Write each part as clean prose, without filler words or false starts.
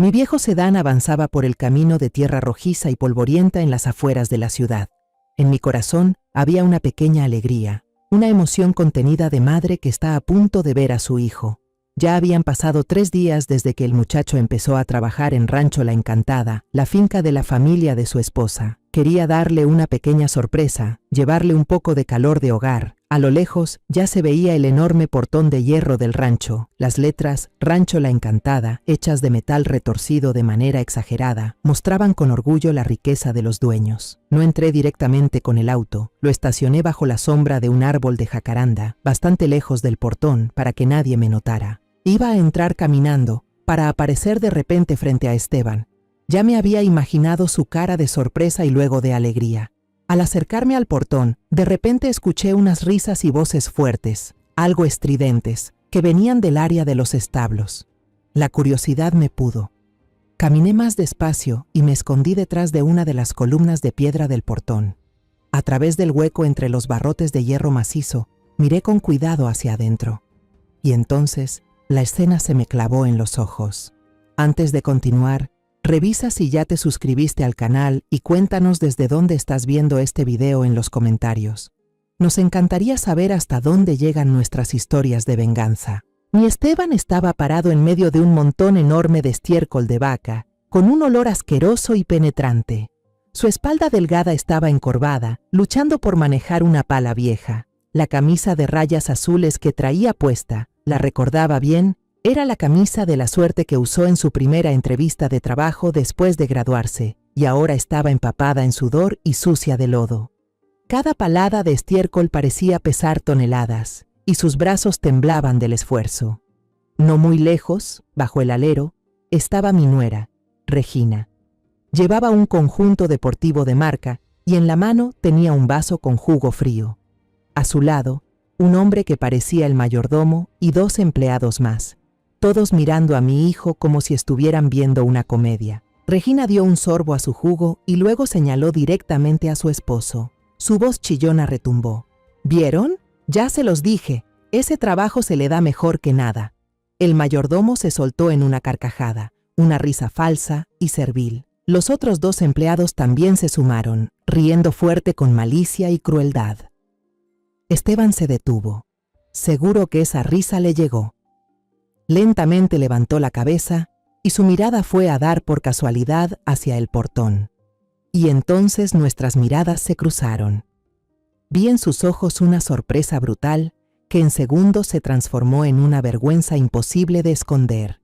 Mi viejo sedán avanzaba por el camino de tierra rojiza y polvorienta en las afueras de la ciudad. En mi corazón había una pequeña alegría, una emoción contenida de madre que está a punto de ver a su hijo. Ya habían pasado 3 días desde que el muchacho empezó a trabajar en Rancho La Encantada, la finca de la familia de su esposa. Quería darle una pequeña sorpresa, llevarle un poco de calor de hogar. A lo lejos ya se veía el enorme portón de hierro del rancho. Las letras Rancho La Encantada, hechas de metal retorcido de manera exagerada, mostraban con orgullo la riqueza de los dueños. No entré directamente con el auto, lo estacioné bajo la sombra de un árbol de jacaranda, bastante lejos del portón para que nadie me notara. Iba a entrar caminando, para aparecer de repente frente a Esteban. Ya me había imaginado su cara de sorpresa y luego de alegría. Al acercarme al portón, de repente escuché unas risas y voces fuertes, algo estridentes, que venían del área de los establos. La curiosidad me pudo. Caminé más despacio y me escondí detrás de una de las columnas de piedra del portón. A través del hueco entre los barrotes de hierro macizo, miré con cuidado hacia adentro. Y entonces, la escena se me clavó en los ojos. Antes de continuar, revisa si ya te suscribiste al canal y cuéntanos desde dónde estás viendo este video en los comentarios. Nos encantaría saber hasta dónde llegan nuestras historias de venganza. Mi Esteban estaba parado en medio de un montón enorme de estiércol de vaca, con un olor asqueroso y penetrante. Su espalda delgada estaba encorvada, luchando por manejar una pala vieja. La camisa de rayas azules que traía puesta, la recordaba bien, era la camisa de la suerte que usó en su primera entrevista de trabajo después de graduarse, y ahora estaba empapada en sudor y sucia de lodo. Cada palada de estiércol parecía pesar toneladas, y sus brazos temblaban del esfuerzo. No muy lejos, bajo el alero, estaba mi nuera, Regina. Llevaba un conjunto deportivo de marca, y en la mano tenía un vaso con jugo frío. A su lado, un hombre que parecía el mayordomo y 2 empleados más, todos mirando a mi hijo como si estuvieran viendo una comedia. Regina dio un sorbo a su jugo y luego señaló directamente a su esposo. Su voz chillona retumbó. ¿Vieron? Ya se los dije, ese trabajo se le da mejor que nada. El mayordomo se soltó en una carcajada, una risa falsa y servil. Los otros 2 empleados también se sumaron, riendo fuerte con malicia y crueldad. Esteban se detuvo. Seguro que esa risa le llegó. Lentamente levantó la cabeza y su mirada fue a dar por casualidad hacia el portón. Y entonces nuestras miradas se cruzaron. Vi en sus ojos una sorpresa brutal que en segundos se transformó en una vergüenza imposible de esconder.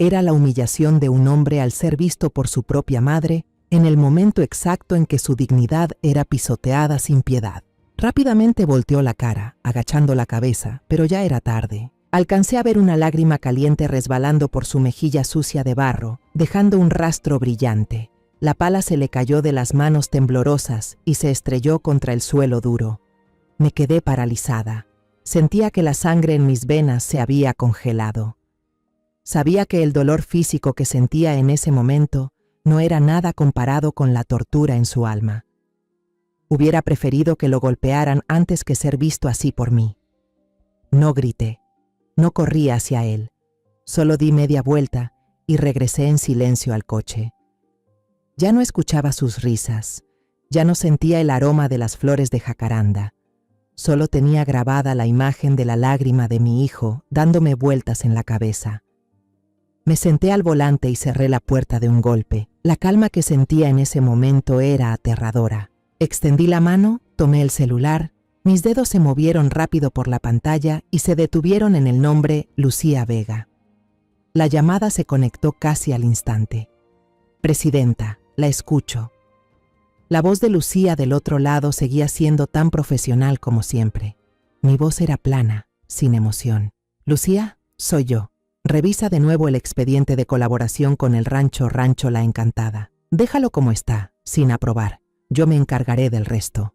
Era la humillación de un hombre al ser visto por su propia madre en el momento exacto en que su dignidad era pisoteada sin piedad. Rápidamente volteó la cara, agachando la cabeza, pero ya era tarde. Alcancé a ver una lágrima caliente resbalando por su mejilla sucia de barro, dejando un rastro brillante. La pala se le cayó de las manos temblorosas y se estrelló contra el suelo duro. Me quedé paralizada. Sentía que la sangre en mis venas se había congelado. Sabía que el dolor físico que sentía en ese momento no era nada comparado con la tortura en su alma. Hubiera preferido que lo golpearan antes que ser visto así por mí. No grité, no corrí hacia él, solo di media vuelta y regresé en silencio al coche. Ya no escuchaba sus risas, ya no sentía el aroma de las flores de jacaranda, solo tenía grabada la imagen de la lágrima de mi hijo dándome vueltas en la cabeza. Me senté al volante y cerré la puerta de un golpe. La calma que sentía en ese momento era aterradora. Extendí la mano, tomé el celular, mis dedos se movieron rápido por la pantalla y se detuvieron en el nombre Lucía Vega. La llamada se conectó casi al instante. Presidenta, la escucho. La voz de Lucía del otro lado seguía siendo tan profesional como siempre. Mi voz era plana, sin emoción. Lucía, soy yo. Revisa de nuevo el expediente de colaboración con el Rancho La Encantada. Déjalo como está, sin aprobar. Yo me encargaré del resto.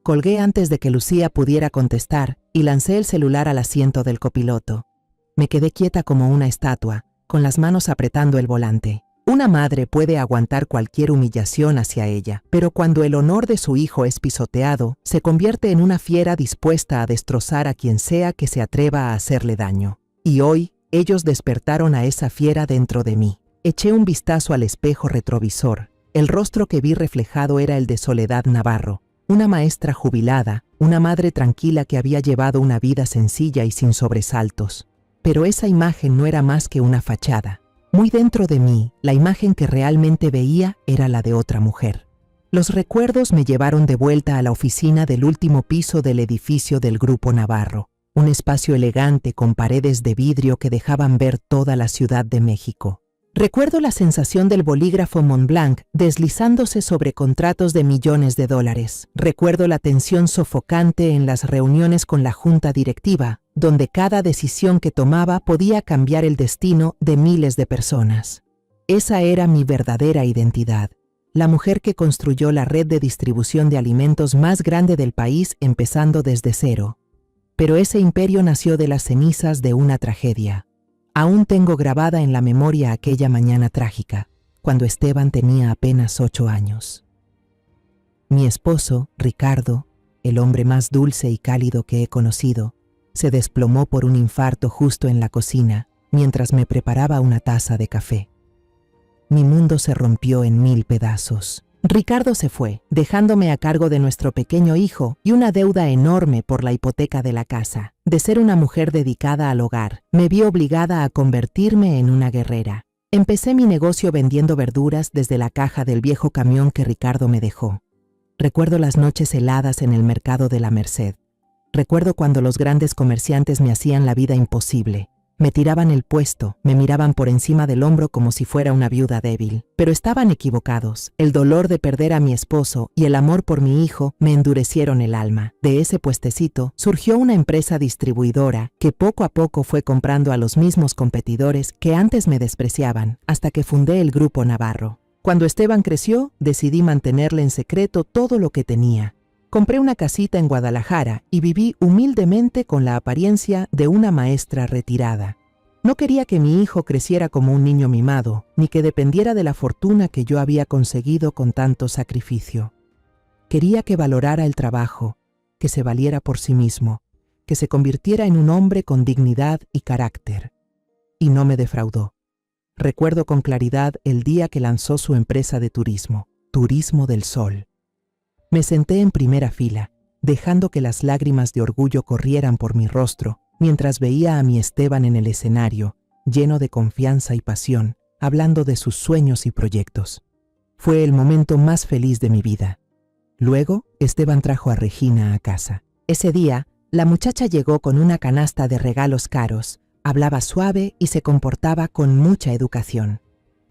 Colgué antes de que Lucía pudiera contestar y lancé el celular al asiento del copiloto. Me quedé quieta como una estatua, con las manos apretando el volante. Una madre puede aguantar cualquier humillación hacia ella, pero cuando el honor de su hijo es pisoteado, se convierte en una fiera dispuesta a destrozar a quien sea que se atreva a hacerle daño. Y hoy, ellos despertaron a esa fiera dentro de mí. Eché un vistazo al espejo retrovisor. El rostro que vi reflejado era el de Soledad Navarro, una maestra jubilada, una madre tranquila que había llevado una vida sencilla y sin sobresaltos. Pero esa imagen no era más que una fachada. Muy dentro de mí, la imagen que realmente veía era la de otra mujer. Los recuerdos me llevaron de vuelta a la oficina del último piso del edificio del Grupo Navarro, un espacio elegante con paredes de vidrio que dejaban ver toda la Ciudad de México. Recuerdo la sensación del bolígrafo Montblanc deslizándose sobre contratos de millones de dólares. Recuerdo la tensión sofocante en las reuniones con la junta directiva, donde cada decisión que tomaba podía cambiar el destino de miles de personas. Esa era mi verdadera identidad, la mujer que construyó la red de distribución de alimentos más grande del país empezando desde cero. Pero ese imperio nació de las cenizas de una tragedia. Aún tengo grabada en la memoria aquella mañana trágica, cuando Esteban tenía apenas 8 años. Mi esposo, Ricardo, el hombre más dulce y cálido que he conocido, se desplomó por un infarto justo en la cocina, mientras me preparaba una taza de café. Mi mundo se rompió en 1000 pedazos. Ricardo se fue, dejándome a cargo de nuestro pequeño hijo y una deuda enorme por la hipoteca de la casa. De ser una mujer dedicada al hogar, me vi obligada a convertirme en una guerrera. Empecé mi negocio vendiendo verduras desde la caja del viejo camión que Ricardo me dejó. Recuerdo las noches heladas en el mercado de la Merced. Recuerdo cuando los grandes comerciantes me hacían la vida imposible. Me tiraban el puesto, me miraban por encima del hombro como si fuera una viuda débil. Pero estaban equivocados. El dolor de perder a mi esposo y el amor por mi hijo me endurecieron el alma. De ese puestecito surgió una empresa distribuidora que poco a poco fue comprando a los mismos competidores que antes me despreciaban, hasta que fundé el Grupo Navarro. Cuando Esteban creció, decidí mantenerle en secreto todo lo que tenía. Compré una casita en Guadalajara y viví humildemente con la apariencia de una maestra retirada. No quería que mi hijo creciera como un niño mimado, ni que dependiera de la fortuna que yo había conseguido con tanto sacrificio. Quería que valorara el trabajo, que se valiera por sí mismo, que se convirtiera en un hombre con dignidad y carácter. Y no me defraudó. Recuerdo con claridad el día que lanzó su empresa de turismo, Turismo del Sol. Me senté en primera fila, dejando que las lágrimas de orgullo corrieran por mi rostro, mientras veía a mi Esteban en el escenario, lleno de confianza y pasión, hablando de sus sueños y proyectos. Fue el momento más feliz de mi vida. Luego, Esteban trajo a Regina a casa. Ese día, la muchacha llegó con una canasta de regalos caros, hablaba suave y se comportaba con mucha educación.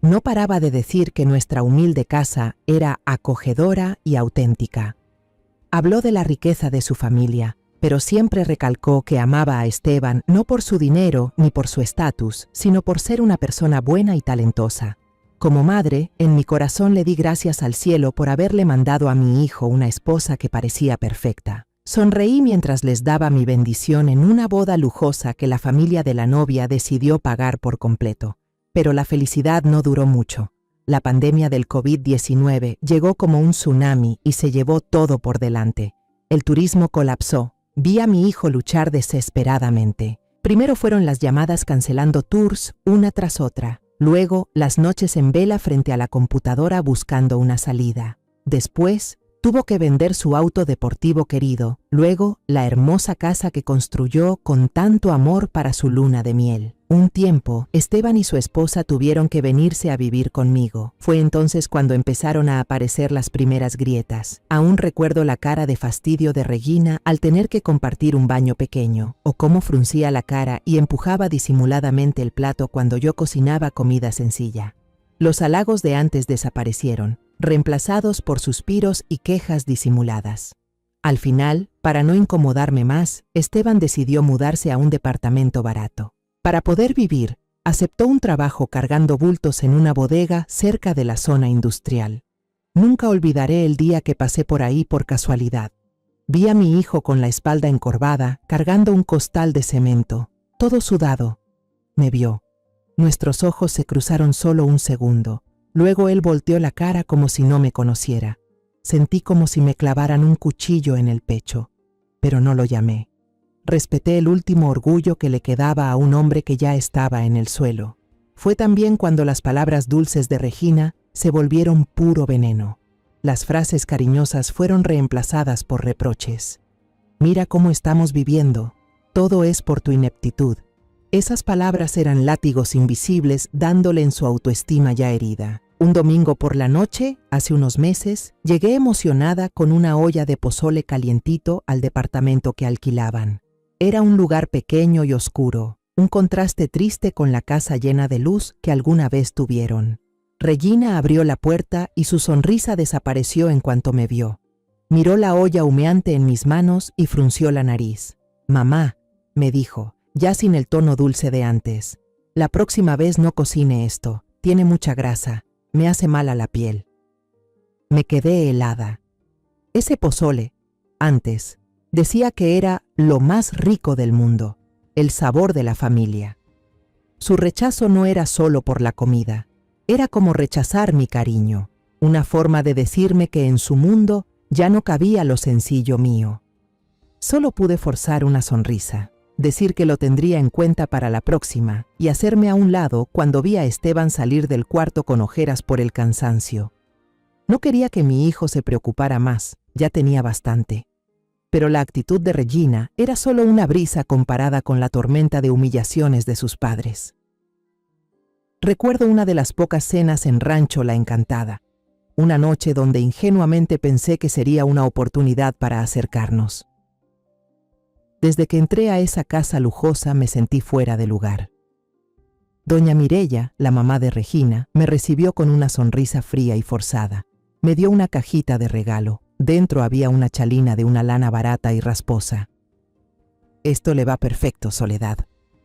No paraba de decir que nuestra humilde casa era acogedora y auténtica. Habló de la riqueza de su familia, pero siempre recalcó que amaba a Esteban no por su dinero ni por su estatus, sino por ser una persona buena y talentosa. Como madre, en mi corazón le di gracias al cielo por haberle mandado a mi hijo una esposa que parecía perfecta. Sonreí mientras les daba mi bendición en una boda lujosa que la familia de la novia decidió pagar por completo. Pero la felicidad no duró mucho. La pandemia del COVID-19 llegó como un tsunami y se llevó todo por delante. El turismo colapsó. Vi a mi hijo luchar desesperadamente. Primero fueron las llamadas cancelando tours una tras otra. Luego, las noches en vela frente a la computadora buscando una salida. Después, tuvo que vender su auto deportivo querido. Luego, la hermosa casa que construyó con tanto amor para su luna de miel. Un tiempo, Esteban y su esposa tuvieron que venirse a vivir conmigo. Fue entonces cuando empezaron a aparecer las primeras grietas. Aún recuerdo la cara de fastidio de Regina al tener que compartir un baño pequeño, o cómo fruncía la cara y empujaba disimuladamente el plato cuando yo cocinaba comida sencilla. Los halagos de antes desaparecieron, reemplazados por suspiros y quejas disimuladas. Al final, para no incomodarme más, Esteban decidió mudarse a un departamento barato. Para poder vivir, aceptó un trabajo cargando bultos en una bodega cerca de la zona industrial. Nunca olvidaré el día que pasé por ahí por casualidad. Vi a mi hijo con la espalda encorvada, cargando un costal de cemento, todo sudado. Me vio. Nuestros ojos se cruzaron solo un segundo. Luego él volteó la cara como si no me conociera. Sentí como si me clavaran un cuchillo en el pecho, pero no lo llamé. Respeté el último orgullo que le quedaba a un hombre que ya estaba en el suelo. Fue también cuando las palabras dulces de Regina se volvieron puro veneno. Las frases cariñosas fueron reemplazadas por reproches. Mira cómo estamos viviendo. Todo es por tu ineptitud. Esas palabras eran látigos invisibles dándole en su autoestima ya herida. Un domingo por la noche, hace unos meses, llegué emocionada con una olla de pozole calientito al departamento que alquilaban. Era un lugar pequeño y oscuro, un contraste triste con la casa llena de luz que alguna vez tuvieron. Regina abrió la puerta y su sonrisa desapareció en cuanto me vio. Miró la olla humeante en mis manos y frunció la nariz. «Mamá», me dijo, ya sin el tono dulce de antes, «la próxima vez no cocine esto, tiene mucha grasa, me hace mal a la piel». Me quedé helada. Ese pozole, antes, decía que era lo más rico del mundo, el sabor de la familia. Su rechazo no era solo por la comida, era como rechazar mi cariño, una forma de decirme que en su mundo ya no cabía lo sencillo mío. Solo pude forzar una sonrisa, decir que lo tendría en cuenta para la próxima y hacerme a un lado cuando vi a Esteban salir del cuarto con ojeras por el cansancio. No quería que mi hijo se preocupara más, ya tenía bastante. Pero la actitud de Regina era solo una brisa comparada con la tormenta de humillaciones de sus padres. Recuerdo una de las pocas cenas en Rancho La Encantada, una noche donde ingenuamente pensé que sería una oportunidad para acercarnos. Desde que entré a esa casa lujosa me sentí fuera de lugar. Doña Mireya, la mamá de Regina, me recibió con una sonrisa fría y forzada. Me dio una cajita de regalo. Dentro había una chalina de una lana barata y rasposa. «Esto le va perfecto, Soledad»,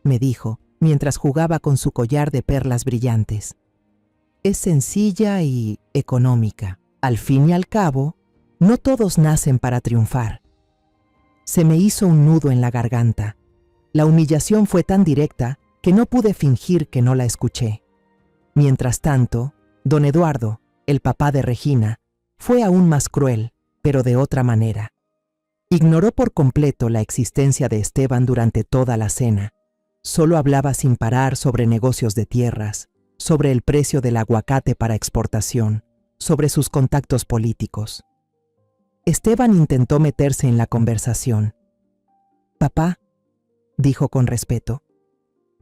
me dijo, mientras jugaba con su collar de perlas brillantes. «Es sencilla y económica. Al fin y al cabo, no todos nacen para triunfar». Se me hizo un nudo en la garganta. La humillación fue tan directa que no pude fingir que no la escuché. Mientras tanto, don Eduardo, el papá de Regina, fue aún más cruel, pero de otra manera. Ignoró por completo la existencia de Esteban durante toda la cena. Solo hablaba sin parar sobre negocios de tierras, sobre el precio del aguacate para exportación, sobre sus contactos políticos. Esteban intentó meterse en la conversación. «Papá», dijo con respeto,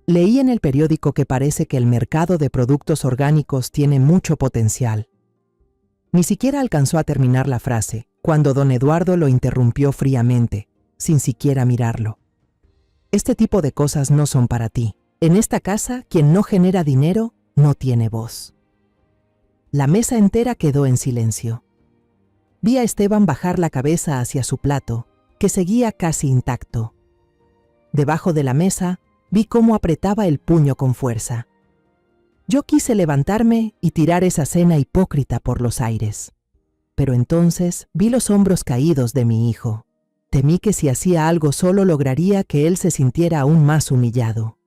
«leí en el periódico que parece que el mercado de productos orgánicos tiene mucho potencial». Ni siquiera alcanzó a terminar la frase, cuando don Eduardo lo interrumpió fríamente, sin siquiera mirarlo. «Este tipo de cosas no son para ti. En esta casa, quien no genera dinero, no tiene voz». La mesa entera quedó en silencio. Vi a Esteban bajar la cabeza hacia su plato, que seguía casi intacto. Debajo de la mesa, vi cómo apretaba el puño con fuerza. Yo quise levantarme y tirar esa cena hipócrita por los aires. Pero entonces vi los hombros caídos de mi hijo. Temí que si hacía algo solo lograría que él se sintiera aún más humillado.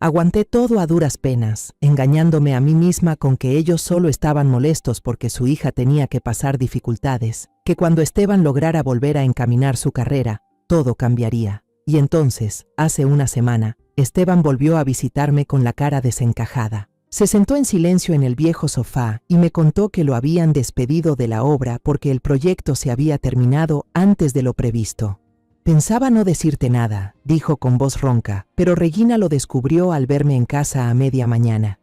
Aguanté todo a duras penas, engañándome a mí misma con que ellos solo estaban molestos porque su hija tenía que pasar dificultades, que cuando Esteban lograra volver a encaminar su carrera, todo cambiaría. Y entonces, hace una semana, Esteban volvió a visitarme con la cara desencajada. Se sentó en silencio en el viejo sofá y me contó que lo habían despedido de la obra porque el proyecto se había terminado antes de lo previsto. «Pensaba no decirte nada», dijo con voz ronca, pero Regina lo descubrió al verme en casa a media mañana.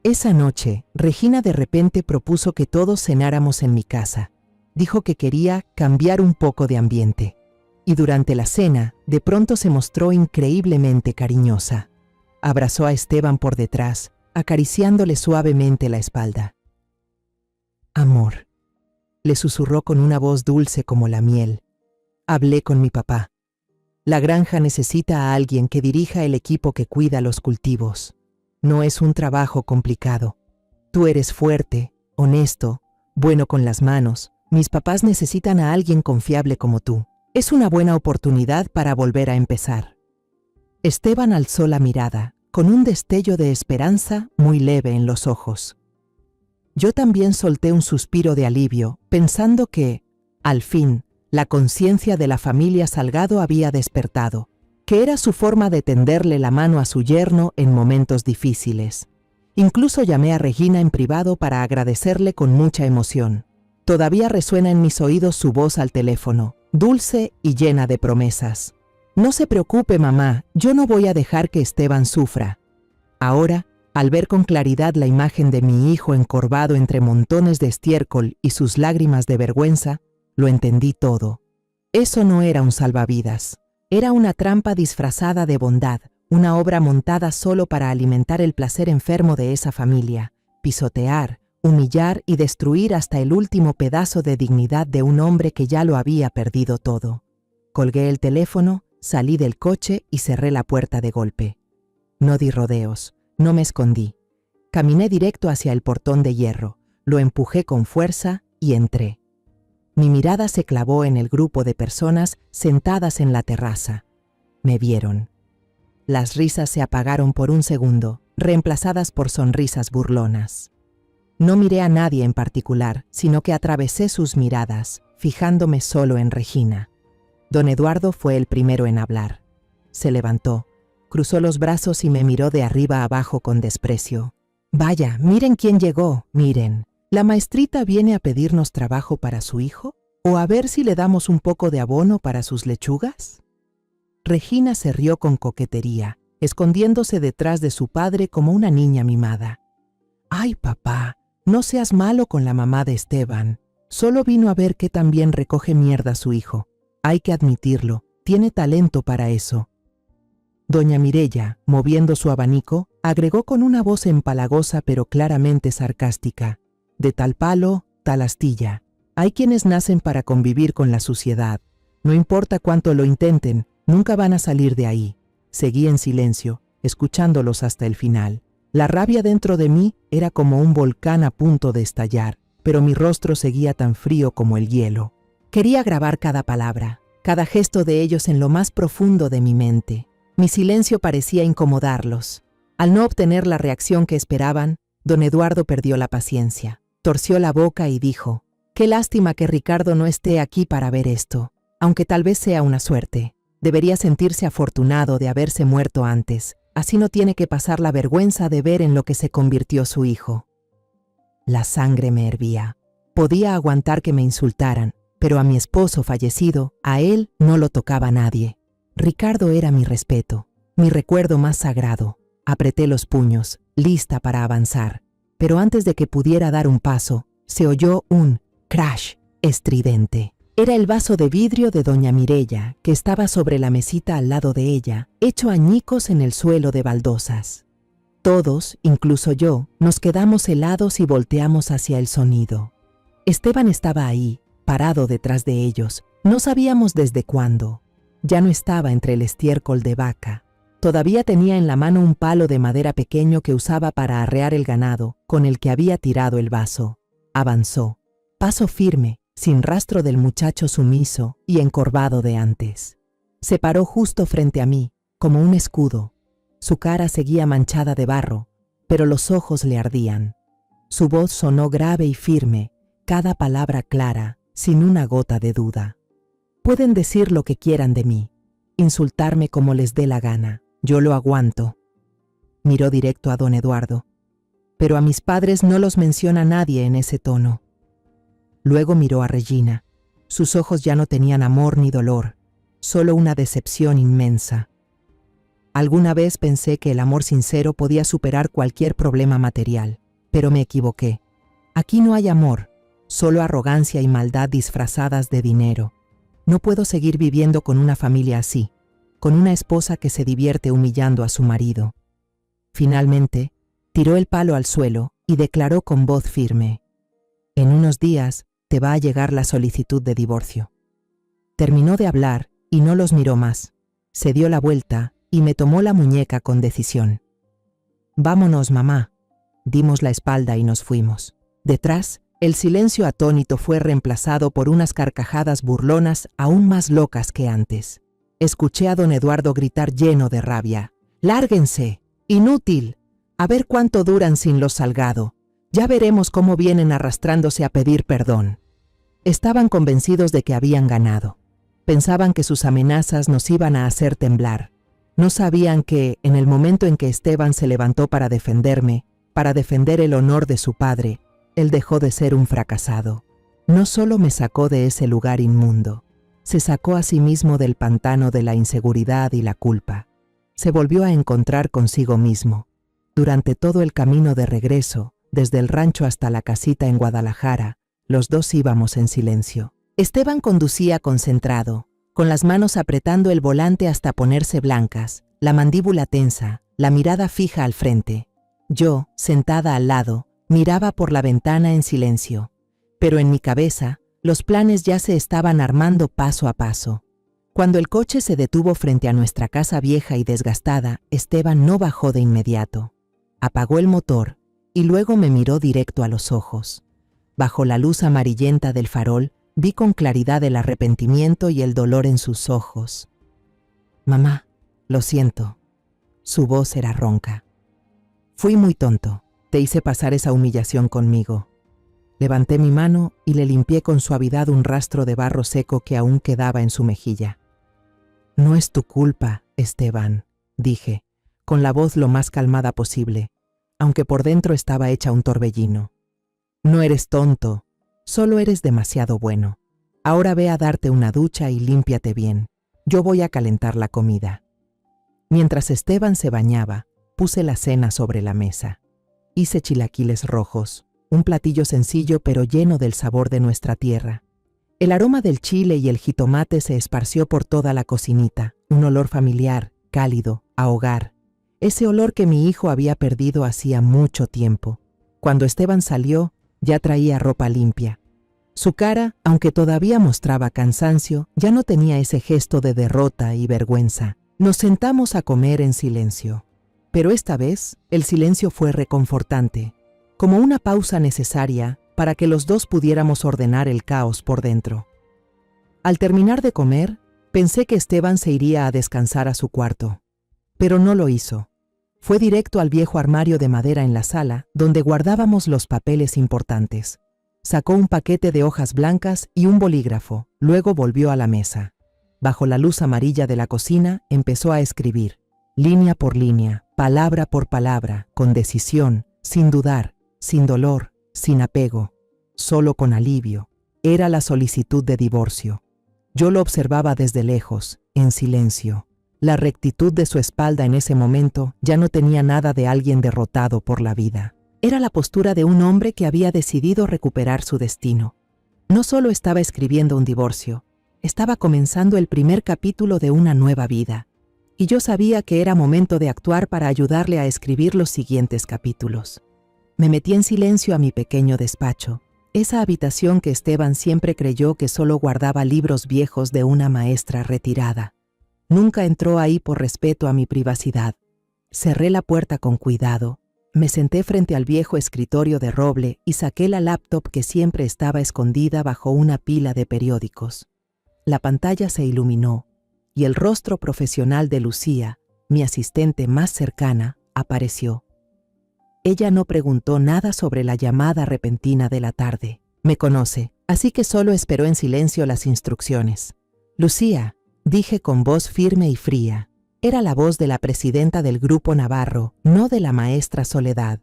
Esa noche, Regina de repente propuso que todos cenáramos en mi casa. Dijo que quería cambiar un poco de ambiente. Y durante la cena, de pronto se mostró increíblemente cariñosa. Abrazó a Esteban por detrás, acariciándole suavemente la espalda. «Amor», le susurró con una voz dulce como la miel. «Hablé con mi papá. La granja necesita a alguien que dirija el equipo que cuida los cultivos. No es un trabajo complicado. Tú eres fuerte, honesto, bueno con las manos. Mis papás necesitan a alguien confiable como tú. Es una buena oportunidad para volver a empezar». Esteban alzó la mirada, con un destello de esperanza muy leve en los ojos. Yo también solté un suspiro de alivio, pensando que, al fin, la conciencia de la familia Salgado había despertado, que era su forma de tenderle la mano a su yerno en momentos difíciles. Incluso llamé a Regina en privado para agradecerle con mucha emoción. Todavía resuena en mis oídos su voz al teléfono, dulce y llena de promesas. No se preocupe, mamá, yo no voy a dejar que Esteban sufra. Ahora, al ver con claridad la imagen de mi hijo encorvado entre montones de estiércol y sus lágrimas de vergüenza, lo entendí todo. Eso no era un salvavidas. Era una trampa disfrazada de bondad, una obra montada solo para alimentar el placer enfermo de esa familia, pisotear, humillar y destruir hasta el último pedazo de dignidad de un hombre que ya lo había perdido todo. Colgué el teléfono, salí del coche y cerré la puerta de golpe. No di rodeos, no me escondí. Caminé directo hacia el portón de hierro, lo empujé con fuerza y entré. Mi mirada se clavó en el grupo de personas sentadas en la terraza. Me vieron. Las risas se apagaron por un segundo, reemplazadas por sonrisas burlonas. No miré a nadie en particular, sino que atravesé sus miradas, fijándome solo en Regina. Don Eduardo fue el primero en hablar. Se levantó, cruzó los brazos y me miró de arriba abajo con desprecio. «Vaya, miren quién llegó, miren. ¿La maestrita viene a pedirnos trabajo para su hijo? ¿O a ver si le damos un poco de abono para sus lechugas?» Regina se rió con coquetería, escondiéndose detrás de su padre como una niña mimada. «Ay, papá, no seas malo con la mamá de Esteban. Solo vino a ver qué tan bien recoge mierda su hijo. Hay que admitirlo, tiene talento para eso». Doña Mireya, moviendo su abanico, agregó con una voz empalagosa pero claramente sarcástica: «De tal palo, tal astilla. Hay quienes nacen para convivir con la suciedad. No importa cuánto lo intenten, nunca van a salir de ahí». Seguí en silencio, escuchándolos hasta el final. La rabia dentro de mí era como un volcán a punto de estallar, pero mi rostro seguía tan frío como el hielo. Quería grabar cada palabra, cada gesto de ellos en lo más profundo de mi mente. Mi silencio parecía incomodarlos. Al no obtener la reacción que esperaban, don Eduardo perdió la paciencia. Torció la boca y dijo: «Qué lástima que Ricardo no esté aquí para ver esto, aunque tal vez sea una suerte. Debería sentirse afortunado de haberse muerto antes. Así no tiene que pasar la vergüenza de ver en lo que se convirtió su hijo». La sangre me hervía. Podía aguantar que me insultaran, pero a mi esposo fallecido, a él no lo tocaba nadie. Ricardo era mi respeto, mi recuerdo más sagrado. Apreté los puños, lista para avanzar, pero antes de que pudiera dar un paso, se oyó un crash estridente. Era el vaso de vidrio de doña Mireya, que estaba sobre la mesita al lado de ella, hecho añicos en el suelo de baldosas. Todos, incluso yo, nos quedamos helados y volteamos hacia el sonido. Esteban estaba ahí, parado detrás de ellos. No sabíamos desde cuándo. Ya no estaba entre el estiércol de vaca. Todavía tenía en la mano un palo de madera pequeño que usaba para arrear el ganado, con el que había tirado el vaso. Avanzó, paso firme, sin rastro del muchacho sumiso y encorvado de antes. Se paró justo frente a mí, como un escudo. Su cara seguía manchada de barro, pero los ojos le ardían. Su voz sonó grave y firme, cada palabra clara, sin una gota de duda. «Pueden decir lo que quieran de mí, insultarme como les dé la gana, yo lo aguanto». Miró directo a don Eduardo. «Pero a mis padres no los menciona nadie en ese tono». Luego miró a Regina. Sus ojos ya no tenían amor ni dolor, solo una decepción inmensa. Alguna vez pensé que el amor sincero podía superar cualquier problema material, pero me equivoqué. Aquí no hay amor, solo arrogancia y maldad disfrazadas de dinero. No puedo seguir viviendo con una familia así, con una esposa que se divierte humillando a su marido. Finalmente, tiró el palo al suelo y declaró con voz firme: «En unos días te va a llegar la solicitud de divorcio». Terminó de hablar y no los miró más. Se dio la vuelta y me tomó la muñeca con decisión. «Vámonos, mamá». Dimos la espalda y nos fuimos. Detrás, el silencio atónito fue reemplazado por unas carcajadas burlonas aún más locas que antes. Escuché a don Eduardo gritar lleno de rabia: «¡Lárguense! ¡Inútil! A ver cuánto duran sin los Salgado. Ya veremos cómo vienen arrastrándose a pedir perdón». Estaban convencidos de que habían ganado. Pensaban que sus amenazas nos iban a hacer temblar. No sabían que, en el momento en que Esteban se levantó para defenderme, Para defender el honor de su padre, él dejó de ser un fracasado. No solo me sacó de ese lugar inmundo, se sacó a sí mismo del pantano de la inseguridad y la culpa. Se volvió a encontrar consigo mismo. Durante todo el camino de regreso, desde el rancho hasta la casita en Guadalajara, los dos íbamos en silencio. Esteban conducía concentrado, con las manos apretando el volante hasta ponerse blancas, la mandíbula tensa, la mirada fija al frente. Yo, sentada al lado, miraba por la ventana en silencio, pero en mi cabeza, los planes ya se estaban armando paso a paso. Cuando el coche se detuvo frente a nuestra casa vieja y desgastada, Esteban no bajó de inmediato. Apagó el motor y luego me miró directo a los ojos. Bajo la luz amarillenta del farol, vi con claridad el arrepentimiento y el dolor en sus ojos. «Mamá, lo siento». Su voz era ronca. «Fui muy tonto. Te hice pasar esa humillación conmigo». Levanté mi mano y le limpié con suavidad un rastro de barro seco que aún quedaba en su mejilla. «No es tu culpa, Esteban», dije, con la voz lo más calmada posible, aunque por dentro estaba hecha un torbellino. «No eres tonto, solo eres demasiado bueno. Ahora ve a darte una ducha y límpiate bien. Yo voy a calentar la comida». Mientras Esteban se bañaba, puse la cena sobre la mesa. Hice chilaquiles rojos, un platillo sencillo pero lleno del sabor de nuestra tierra. El aroma del chile y el jitomate se esparció por toda la cocinita, un olor familiar, cálido, a hogar. Ese olor que mi hijo había perdido hacía mucho tiempo. Cuando Esteban salió, ya traía ropa limpia. Su cara, aunque todavía mostraba cansancio, ya no tenía ese gesto de derrota y vergüenza. Nos sentamos a comer en silencio. Pero esta vez, el silencio fue reconfortante, como una pausa necesaria para que los dos pudiéramos ordenar el caos por dentro. Al terminar de comer, pensé que Esteban se iría a descansar a su cuarto, pero no lo hizo. Fue directo al viejo armario de madera en la sala, donde guardábamos los papeles importantes. Sacó un paquete de hojas blancas y un bolígrafo, luego volvió a la mesa. Bajo la luz amarilla de la cocina, empezó a escribir, línea por línea, palabra por palabra, con decisión, sin dudar, sin dolor, sin apego, solo con alivio. Era la solicitud de divorcio. Yo lo observaba desde lejos, en silencio. La rectitud de su espalda en ese momento ya no tenía nada de alguien derrotado por la vida. Era la postura de un hombre que había decidido recuperar su destino. No solo estaba escribiendo un divorcio, estaba comenzando el primer capítulo de una nueva vida. Y yo sabía que era momento de actuar para ayudarle a escribir los siguientes capítulos. Me metí en silencio a mi pequeño despacho, esa habitación que Esteban siempre creyó que solo guardaba libros viejos de una maestra retirada. Nunca entró ahí por respeto a mi privacidad. Cerré la puerta con cuidado, me senté frente al viejo escritorio de roble y saqué la laptop que siempre estaba escondida bajo una pila de periódicos. La pantalla se iluminó y el rostro profesional de Lucía, mi asistente más cercana, apareció. Ella no preguntó nada sobre la llamada repentina de la tarde. Me conoce, así que solo esperó en silencio las instrucciones. «Lucía», dije con voz firme y fría. Era la voz de la presidenta del Grupo Navarro, no de la maestra Soledad.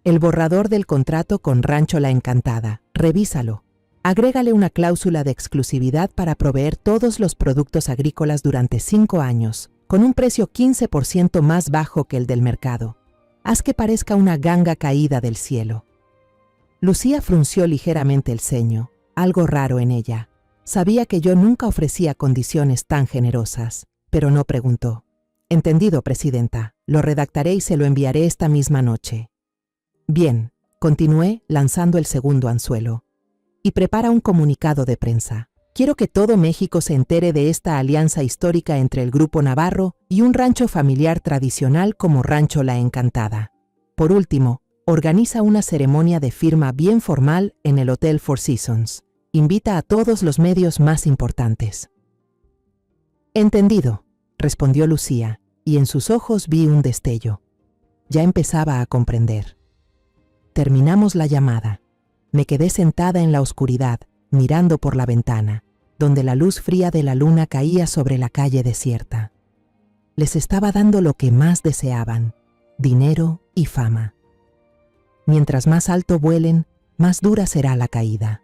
«El borrador del contrato con Rancho La Encantada. Revísalo. Agrégale una cláusula de exclusividad para proveer todos los productos agrícolas durante 5 años, con un precio 15% más bajo que el del mercado. Haz que parezca una ganga caída del cielo». Lucía frunció ligeramente el ceño, algo raro en ella. Sabía que yo nunca ofrecía condiciones tan generosas, pero no preguntó. «Entendido, presidenta. Lo redactaré y se lo enviaré esta misma noche». «Bien», continué lanzando el segundo anzuelo. «Y prepara un comunicado de prensa. Quiero que todo México se entere de esta alianza histórica entre el Grupo Navarro y un rancho familiar tradicional como Rancho La Encantada. Por último, organiza una ceremonia de firma bien formal en el Hotel Four Seasons. Invita a todos los medios más importantes». «Entendido», respondió Lucía, y en sus ojos vi un destello. Ya empezaba a comprender. Terminamos la llamada. Me quedé sentada en la oscuridad, mirando por la ventana, donde la luz fría de la luna caía sobre la calle desierta. Les estaba dando lo que más deseaban, dinero y fama. Mientras más alto vuelen, más dura será la caída.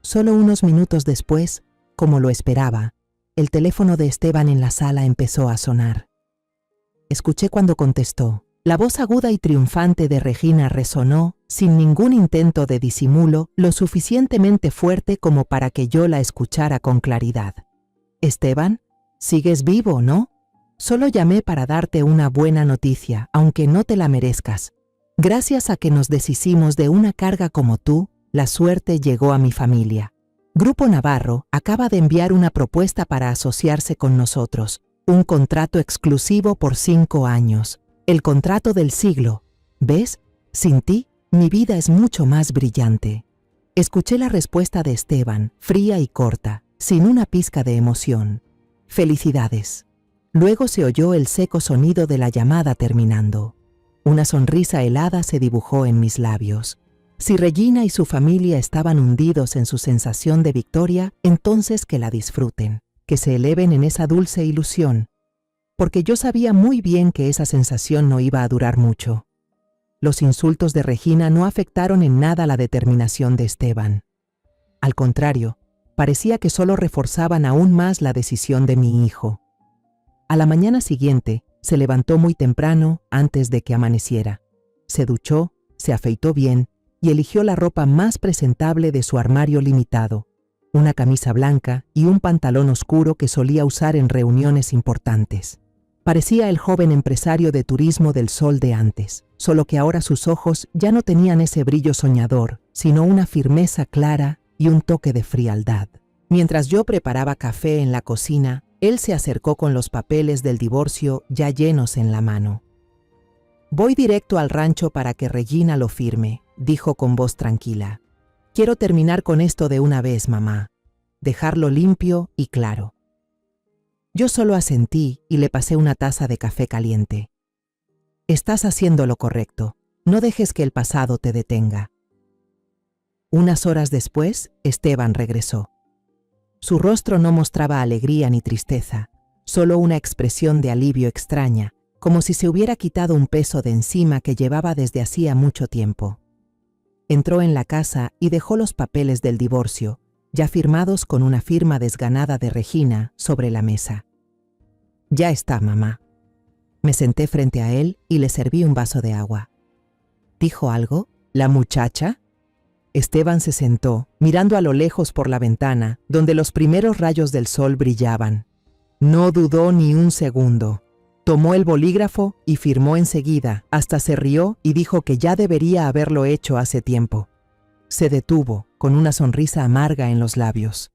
Solo unos minutos después, como lo esperaba, el teléfono de Esteban en la sala empezó a sonar. Escuché cuando contestó. La voz aguda y triunfante de Regina resonó, sin ningún intento de disimulo, lo suficientemente fuerte como para que yo la escuchara con claridad. «Esteban, sigues vivo, ¿no? Solo llamé para darte una buena noticia, aunque no te la merezcas. Gracias a que nos deshicimos de una carga como tú, la suerte llegó a mi familia. Grupo Navarro acaba de enviar una propuesta para asociarse con nosotros, un contrato exclusivo por 5 años. El contrato del siglo. ¿Ves? Sin ti, mi vida es mucho más brillante». Escuché la respuesta de Esteban, fría y corta, sin una pizca de emoción. «Felicidades». Luego se oyó el seco sonido de la llamada terminando. Una sonrisa helada se dibujó en mis labios. Si Regina y su familia estaban hundidos en su sensación de victoria, entonces que la disfruten, que se eleven en esa dulce ilusión, porque yo sabía muy bien que esa sensación no iba a durar mucho. Los insultos de Regina no afectaron en nada la determinación de Esteban. Al contrario, parecía que solo reforzaban aún más la decisión de mi hijo. A la mañana siguiente, se levantó muy temprano, antes de que amaneciera. Se duchó, se afeitó bien y eligió la ropa más presentable de su armario limitado, una camisa blanca y un pantalón oscuro que solía usar en reuniones importantes. Parecía el joven empresario de turismo del Sol de antes, solo que ahora sus ojos ya no tenían ese brillo soñador, sino una firmeza clara y un toque de frialdad. Mientras yo preparaba café en la cocina, él se acercó con los papeles del divorcio ya llenos en la mano. «Voy directo al rancho para que Regina lo firme», dijo con voz tranquila. «Quiero terminar con esto de una vez, mamá. Dejarlo limpio y claro». Yo solo asentí y le pasé una taza de café caliente. «Estás haciendo lo correcto. No dejes que el pasado te detenga». Unas horas después, Esteban regresó. Su rostro no mostraba alegría ni tristeza, solo una expresión de alivio extraña, como si se hubiera quitado un peso de encima que llevaba desde hacía mucho tiempo. Entró en la casa y dejó los papeles del divorcio, ya firmados con una firma desganada de Regina, sobre la mesa. «Ya está, mamá». Me senté frente a él y le serví un vaso de agua. ¿Dijo algo? ¿La muchacha? Esteban se sentó, mirando a lo lejos por la ventana, donde los primeros rayos del sol brillaban. No dudó ni un segundo. Tomó el bolígrafo y firmó enseguida, hasta se rió y dijo que ya debería haberlo hecho hace tiempo. Se detuvo, con una sonrisa amarga en los labios.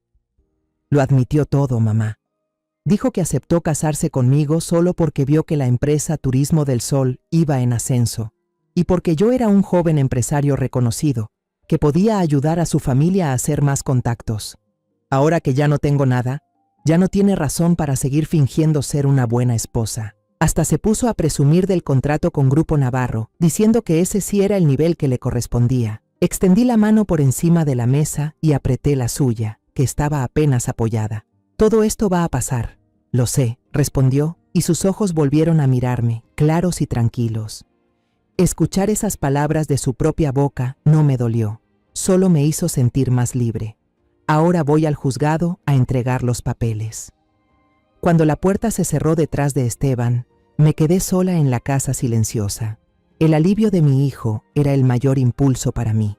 «Lo admitió todo, mamá. Dijo que aceptó casarse conmigo solo porque vio que la empresa Turismo del Sol iba en ascenso, y porque yo era un joven empresario reconocido, que podía ayudar a su familia a hacer más contactos. Ahora que ya no tengo nada, ya no tiene razón para seguir fingiendo ser una buena esposa». Hasta se puso a presumir del contrato con Grupo Navarro, diciendo que ese sí era el nivel que le correspondía. Extendí la mano por encima de la mesa y apreté la suya, que estaba apenas apoyada. «Todo esto va a pasar». «Lo sé», respondió, y sus ojos volvieron a mirarme, claros y tranquilos. Escuchar esas palabras de su propia boca no me dolió, solo me hizo sentir más libre. Ahora voy al juzgado a entregar los papeles. Cuando la puerta se cerró detrás de Esteban, me quedé sola en la casa silenciosa. El alivio de mi hijo era el mayor impulso para mí.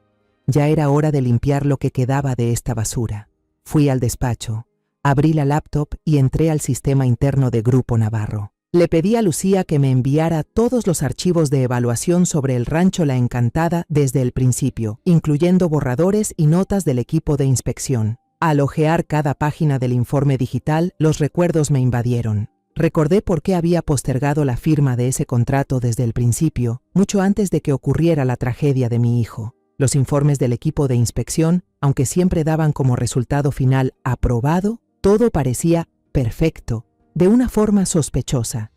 Ya era hora de limpiar lo que quedaba de esta basura. Fui al despacho, abrí la laptop y entré al sistema interno de Grupo Navarro. Le pedí a Lucía que me enviara todos los archivos de evaluación sobre el rancho La Encantada desde el principio, incluyendo borradores y notas del equipo de inspección. Al hojear cada página del informe digital, los recuerdos me invadieron. Recordé por qué había postergado la firma de ese contrato desde el principio, mucho antes de que ocurriera la tragedia de mi hijo. Los informes del equipo de inspección, aunque siempre daban como resultado final aprobado, todo parecía perfecto, de una forma sospechosa.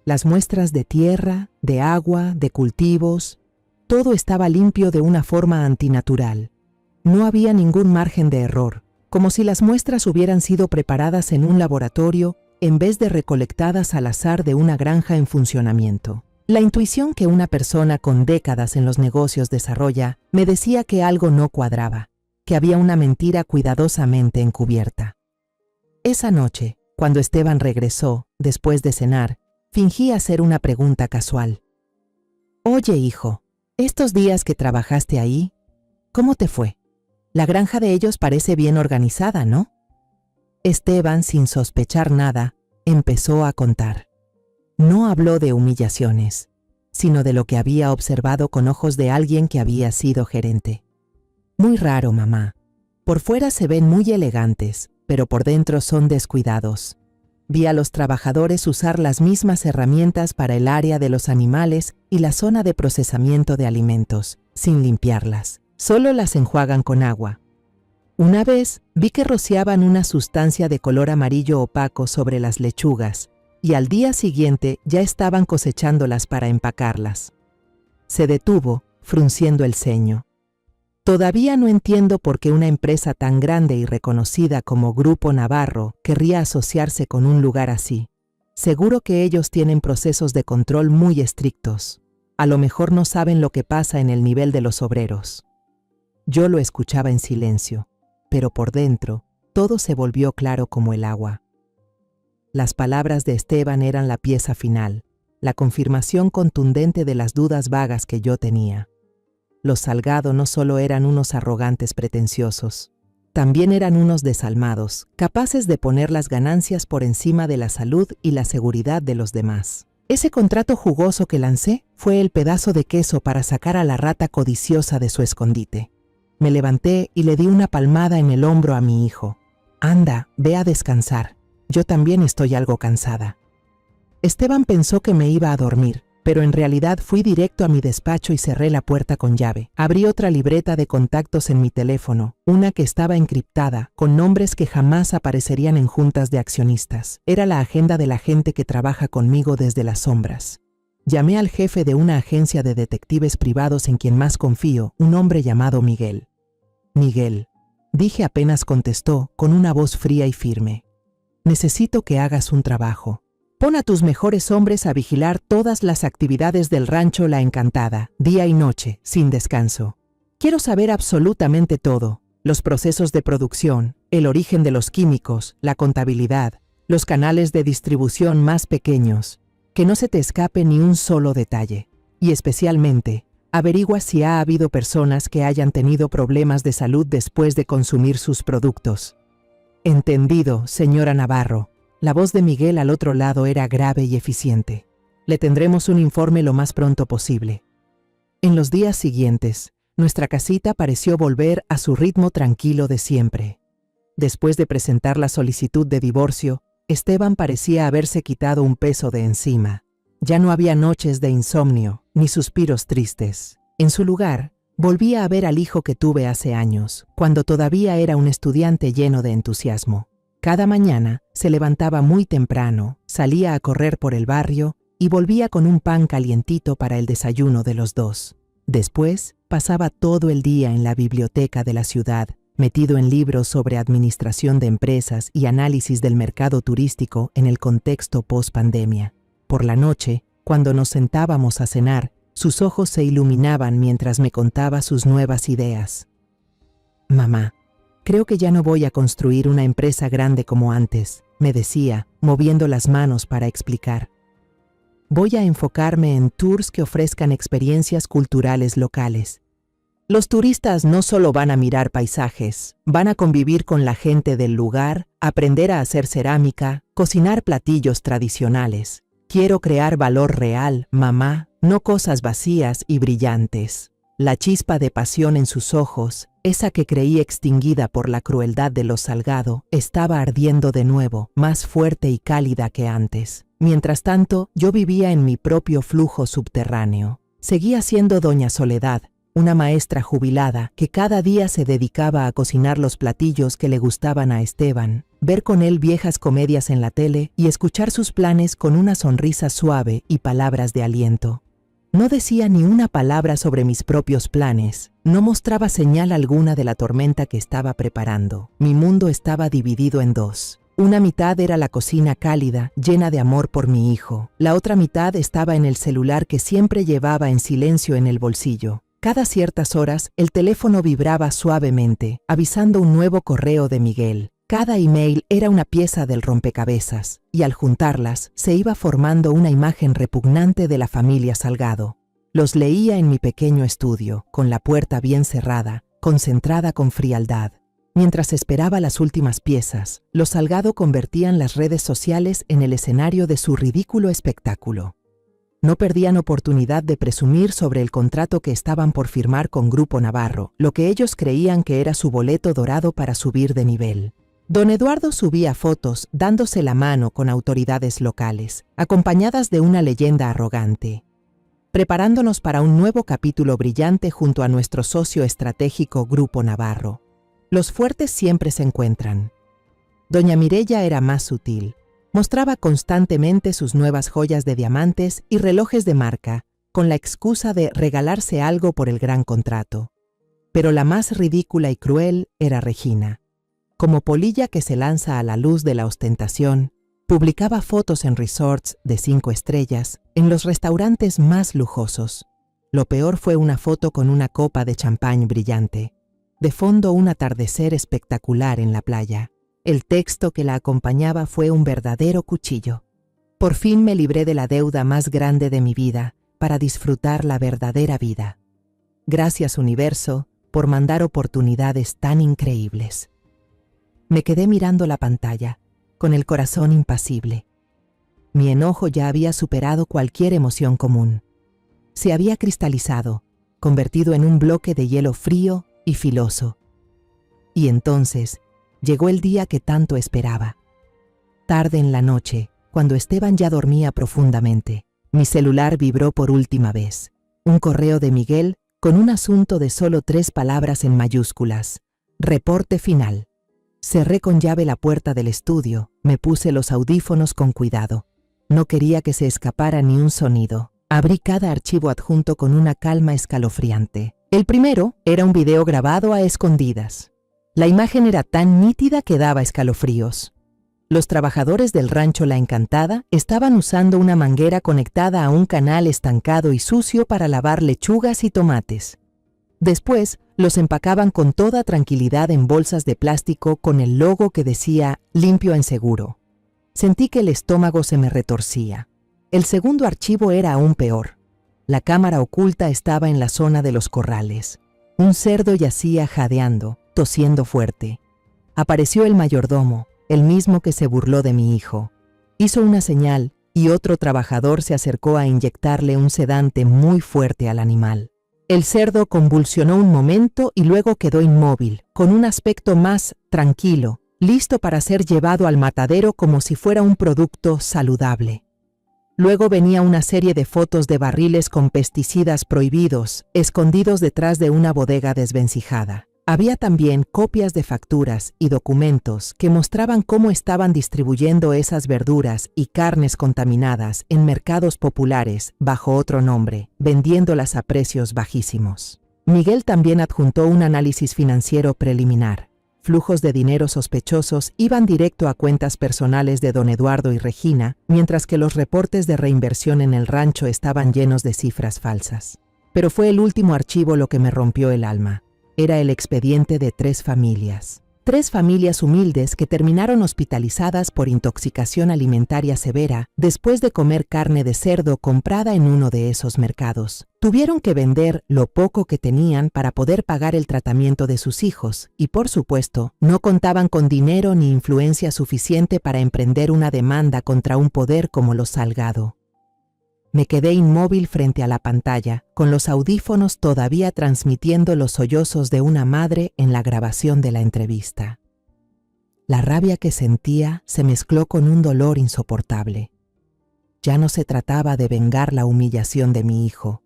Las muestras de tierra, de agua, de cultivos, todo estaba limpio de una forma antinatural. No había ningún margen de error, como si las muestras hubieran sido preparadas en un laboratorio en vez de recolectadas al azar de una granja en funcionamiento. La intuición que una persona con décadas en los negocios desarrolla me decía que algo no cuadraba, que había una mentira cuidadosamente encubierta. Esa noche, cuando Esteban regresó, después de cenar, fingí hacer una pregunta casual. «Oye, hijo, estos días que trabajaste ahí, ¿cómo te fue? La granja de ellos parece bien organizada, ¿no?» Esteban, sin sospechar nada, empezó a contar. No habló de humillaciones, sino de lo que había observado con ojos de alguien que había sido gerente. «Muy raro, mamá. Por fuera se ven muy elegantes, pero por dentro son descuidados. Vi a los trabajadores usar las mismas herramientas para el área de los animales y la zona de procesamiento de alimentos, sin limpiarlas. Solo las enjuagan con agua. Una vez vi que rociaban una sustancia de color amarillo opaco sobre las lechugas, y al día siguiente ya estaban cosechándolas para empacarlas». Se detuvo, frunciendo el ceño. «Todavía no entiendo por qué una empresa tan grande y reconocida como Grupo Navarro querría asociarse con un lugar así. Seguro que ellos tienen procesos de control muy estrictos. A lo mejor no saben lo que pasa en el nivel de los obreros». Yo lo escuchaba en silencio, pero por dentro todo se volvió claro como el agua. Las palabras de Esteban eran la pieza final, la confirmación contundente de las dudas vagas que yo tenía. Los Salgado no solo eran unos arrogantes pretenciosos, también eran unos desalmados, capaces de poner las ganancias por encima de la salud y la seguridad de los demás. Ese contrato jugoso que lancé fue el pedazo de queso para sacar a la rata codiciosa de su escondite. Me levanté y le di una palmada en el hombro a mi hijo. «Anda, ve a descansar. Yo también estoy algo cansada». Esteban pensó que me iba a dormir, pero en realidad fui directo a mi despacho y cerré la puerta con llave. Abrí otra libreta de contactos en mi teléfono, una que estaba encriptada, con nombres que jamás aparecerían en juntas de accionistas. Era la agenda de la gente que trabaja conmigo desde las sombras. Llamé al jefe de una agencia de detectives privados en quien más confío, un hombre llamado Miguel. «Miguel», dije apenas contestó, con una voz fría y firme. «Necesito que hagas un trabajo. Pon a tus mejores hombres a vigilar todas las actividades del rancho La Encantada, día y noche, sin descanso. Quiero saber absolutamente todo: los procesos de producción, el origen de los químicos, la contabilidad, los canales de distribución más pequeños. Que no se te escape ni un solo detalle. Y especialmente, averigua si ha habido personas que hayan tenido problemas de salud después de consumir sus productos». «Entendido, señora Navarro». La voz de Miguel al otro lado era grave y eficiente. «Le tendremos un informe lo más pronto posible». En los días siguientes, nuestra casita pareció volver a su ritmo tranquilo de siempre. Después de presentar la solicitud de divorcio, Esteban parecía haberse quitado un peso de encima. Ya no había noches de insomnio, ni suspiros tristes. En su lugar, volvía a ver al hijo que tuve hace años, cuando todavía era un estudiante lleno de entusiasmo. Cada mañana se levantaba muy temprano, salía a correr por el barrio y volvía con un pan calientito para el desayuno de los dos. Después, pasaba todo el día en la biblioteca de la ciudad, metido en libros sobre administración de empresas y análisis del mercado turístico en el contexto post-pandemia. Por la noche, cuando nos sentábamos a cenar, sus ojos se iluminaban mientras me contaba sus nuevas ideas. «Mamá, creo que ya no voy a construir una empresa grande como antes», me decía, moviendo las manos para explicar. «Voy a enfocarme en tours que ofrezcan experiencias culturales locales. Los turistas no solo van a mirar paisajes, van a convivir con la gente del lugar, aprender a hacer cerámica, cocinar platillos tradicionales. Quiero crear valor real, mamá, no cosas vacías y brillantes». La chispa de pasión en sus ojos, esa que creí extinguida por la crueldad de los Salgado, estaba ardiendo de nuevo, más fuerte y cálida que antes. Mientras tanto, yo vivía en mi propio flujo subterráneo. Seguía siendo doña Soledad, una maestra jubilada que cada día se dedicaba a cocinar los platillos que le gustaban a Esteban, ver con él viejas comedias en la tele y escuchar sus planes con una sonrisa suave y palabras de aliento. No decía ni una palabra sobre mis propios planes, no mostraba señal alguna de la tormenta que estaba preparando. Mi mundo estaba dividido en dos. Una mitad era la cocina cálida, llena de amor por mi hijo. La otra mitad estaba en el celular que siempre llevaba en silencio en el bolsillo. Cada ciertas horas, el teléfono vibraba suavemente, avisando un nuevo correo de Miguel. Cada email era una pieza del rompecabezas, y al juntarlas, se iba formando una imagen repugnante de la familia Salgado. Los leía en mi pequeño estudio, con la puerta bien cerrada, concentrada con frialdad. Mientras esperaba las últimas piezas, los Salgado convertían las redes sociales en el escenario de su ridículo espectáculo. No perdían oportunidad de presumir sobre el contrato que estaban por firmar con Grupo Navarro, lo que ellos creían que era su boleto dorado para subir de nivel. Don Eduardo subía fotos dándose la mano con autoridades locales, acompañadas de una leyenda arrogante, preparándonos para un nuevo capítulo brillante junto a nuestro socio estratégico Grupo Navarro. Los fuertes siempre se encuentran. Doña Mireya era más sutil. Mostraba constantemente sus nuevas joyas de diamantes y relojes de marca, con la excusa de regalarse algo por el gran contrato. Pero la más ridícula y cruel era Regina. Como polilla que se lanza a la luz de la ostentación, publicaba fotos en resorts de 5 estrellas, en los restaurantes más lujosos. Lo peor fue una foto con una copa de champán brillante. De fondo, un atardecer espectacular en la playa. El texto que la acompañaba fue un verdadero cuchillo. Por fin me libré de la deuda más grande de mi vida para disfrutar la verdadera vida. Gracias, universo, por mandar oportunidades tan increíbles. Me quedé mirando la pantalla, con el corazón impasible. Mi enojo ya había superado cualquier emoción común. Se había cristalizado, convertido en un bloque de hielo frío y filoso. Y entonces llegó el día que tanto esperaba. Tarde en la noche, cuando Esteban ya dormía profundamente, mi celular vibró por última vez. Un correo de Miguel con un asunto de solo 3 palabras en mayúsculas. Reporte final. Cerré con llave la puerta del estudio, me puse los audífonos con cuidado. No quería que se escapara ni un sonido. Abrí cada archivo adjunto con una calma escalofriante. El primero era un video grabado a escondidas. La imagen era tan nítida que daba escalofríos. Los trabajadores del rancho La Encantada estaban usando una manguera conectada a un canal estancado y sucio para lavar lechugas y tomates. Después, los empacaban con toda tranquilidad en bolsas de plástico con el logo que decía «Limpio en seguro». Sentí que el estómago se me retorcía. El segundo archivo era aún peor. La cámara oculta estaba en la zona de los corrales. Un cerdo yacía jadeando, tosiendo fuerte. Apareció el mayordomo, el mismo que se burló de mi hijo. Hizo una señal y otro trabajador se acercó a inyectarle un sedante muy fuerte al animal. El cerdo convulsionó un momento y luego quedó inmóvil, con un aspecto más tranquilo, listo para ser llevado al matadero como si fuera un producto saludable. Luego venía una serie de fotos de barriles con pesticidas prohibidos, escondidos detrás de una bodega desvencijada. Había también copias de facturas y documentos que mostraban cómo estaban distribuyendo esas verduras y carnes contaminadas en mercados populares bajo otro nombre, vendiéndolas a precios bajísimos. Miguel también adjuntó un análisis financiero preliminar. Flujos de dinero sospechosos iban directo a cuentas personales de don Eduardo y Regina, mientras que los reportes de reinversión en el rancho estaban llenos de cifras falsas. Pero fue el último archivo lo que me rompió el alma. Era el expediente de 3 familias. 3 familias humildes que terminaron hospitalizadas por intoxicación alimentaria severa después de comer carne de cerdo comprada en uno de esos mercados. Tuvieron que vender lo poco que tenían para poder pagar el tratamiento de sus hijos y, por supuesto, no contaban con dinero ni influencia suficiente para emprender una demanda contra un poder como los Salgado. Me quedé inmóvil frente a la pantalla, con los audífonos todavía transmitiendo los sollozos de una madre en la grabación de la entrevista. La rabia que sentía se mezcló con un dolor insoportable. Ya no se trataba de vengar la humillación de mi hijo.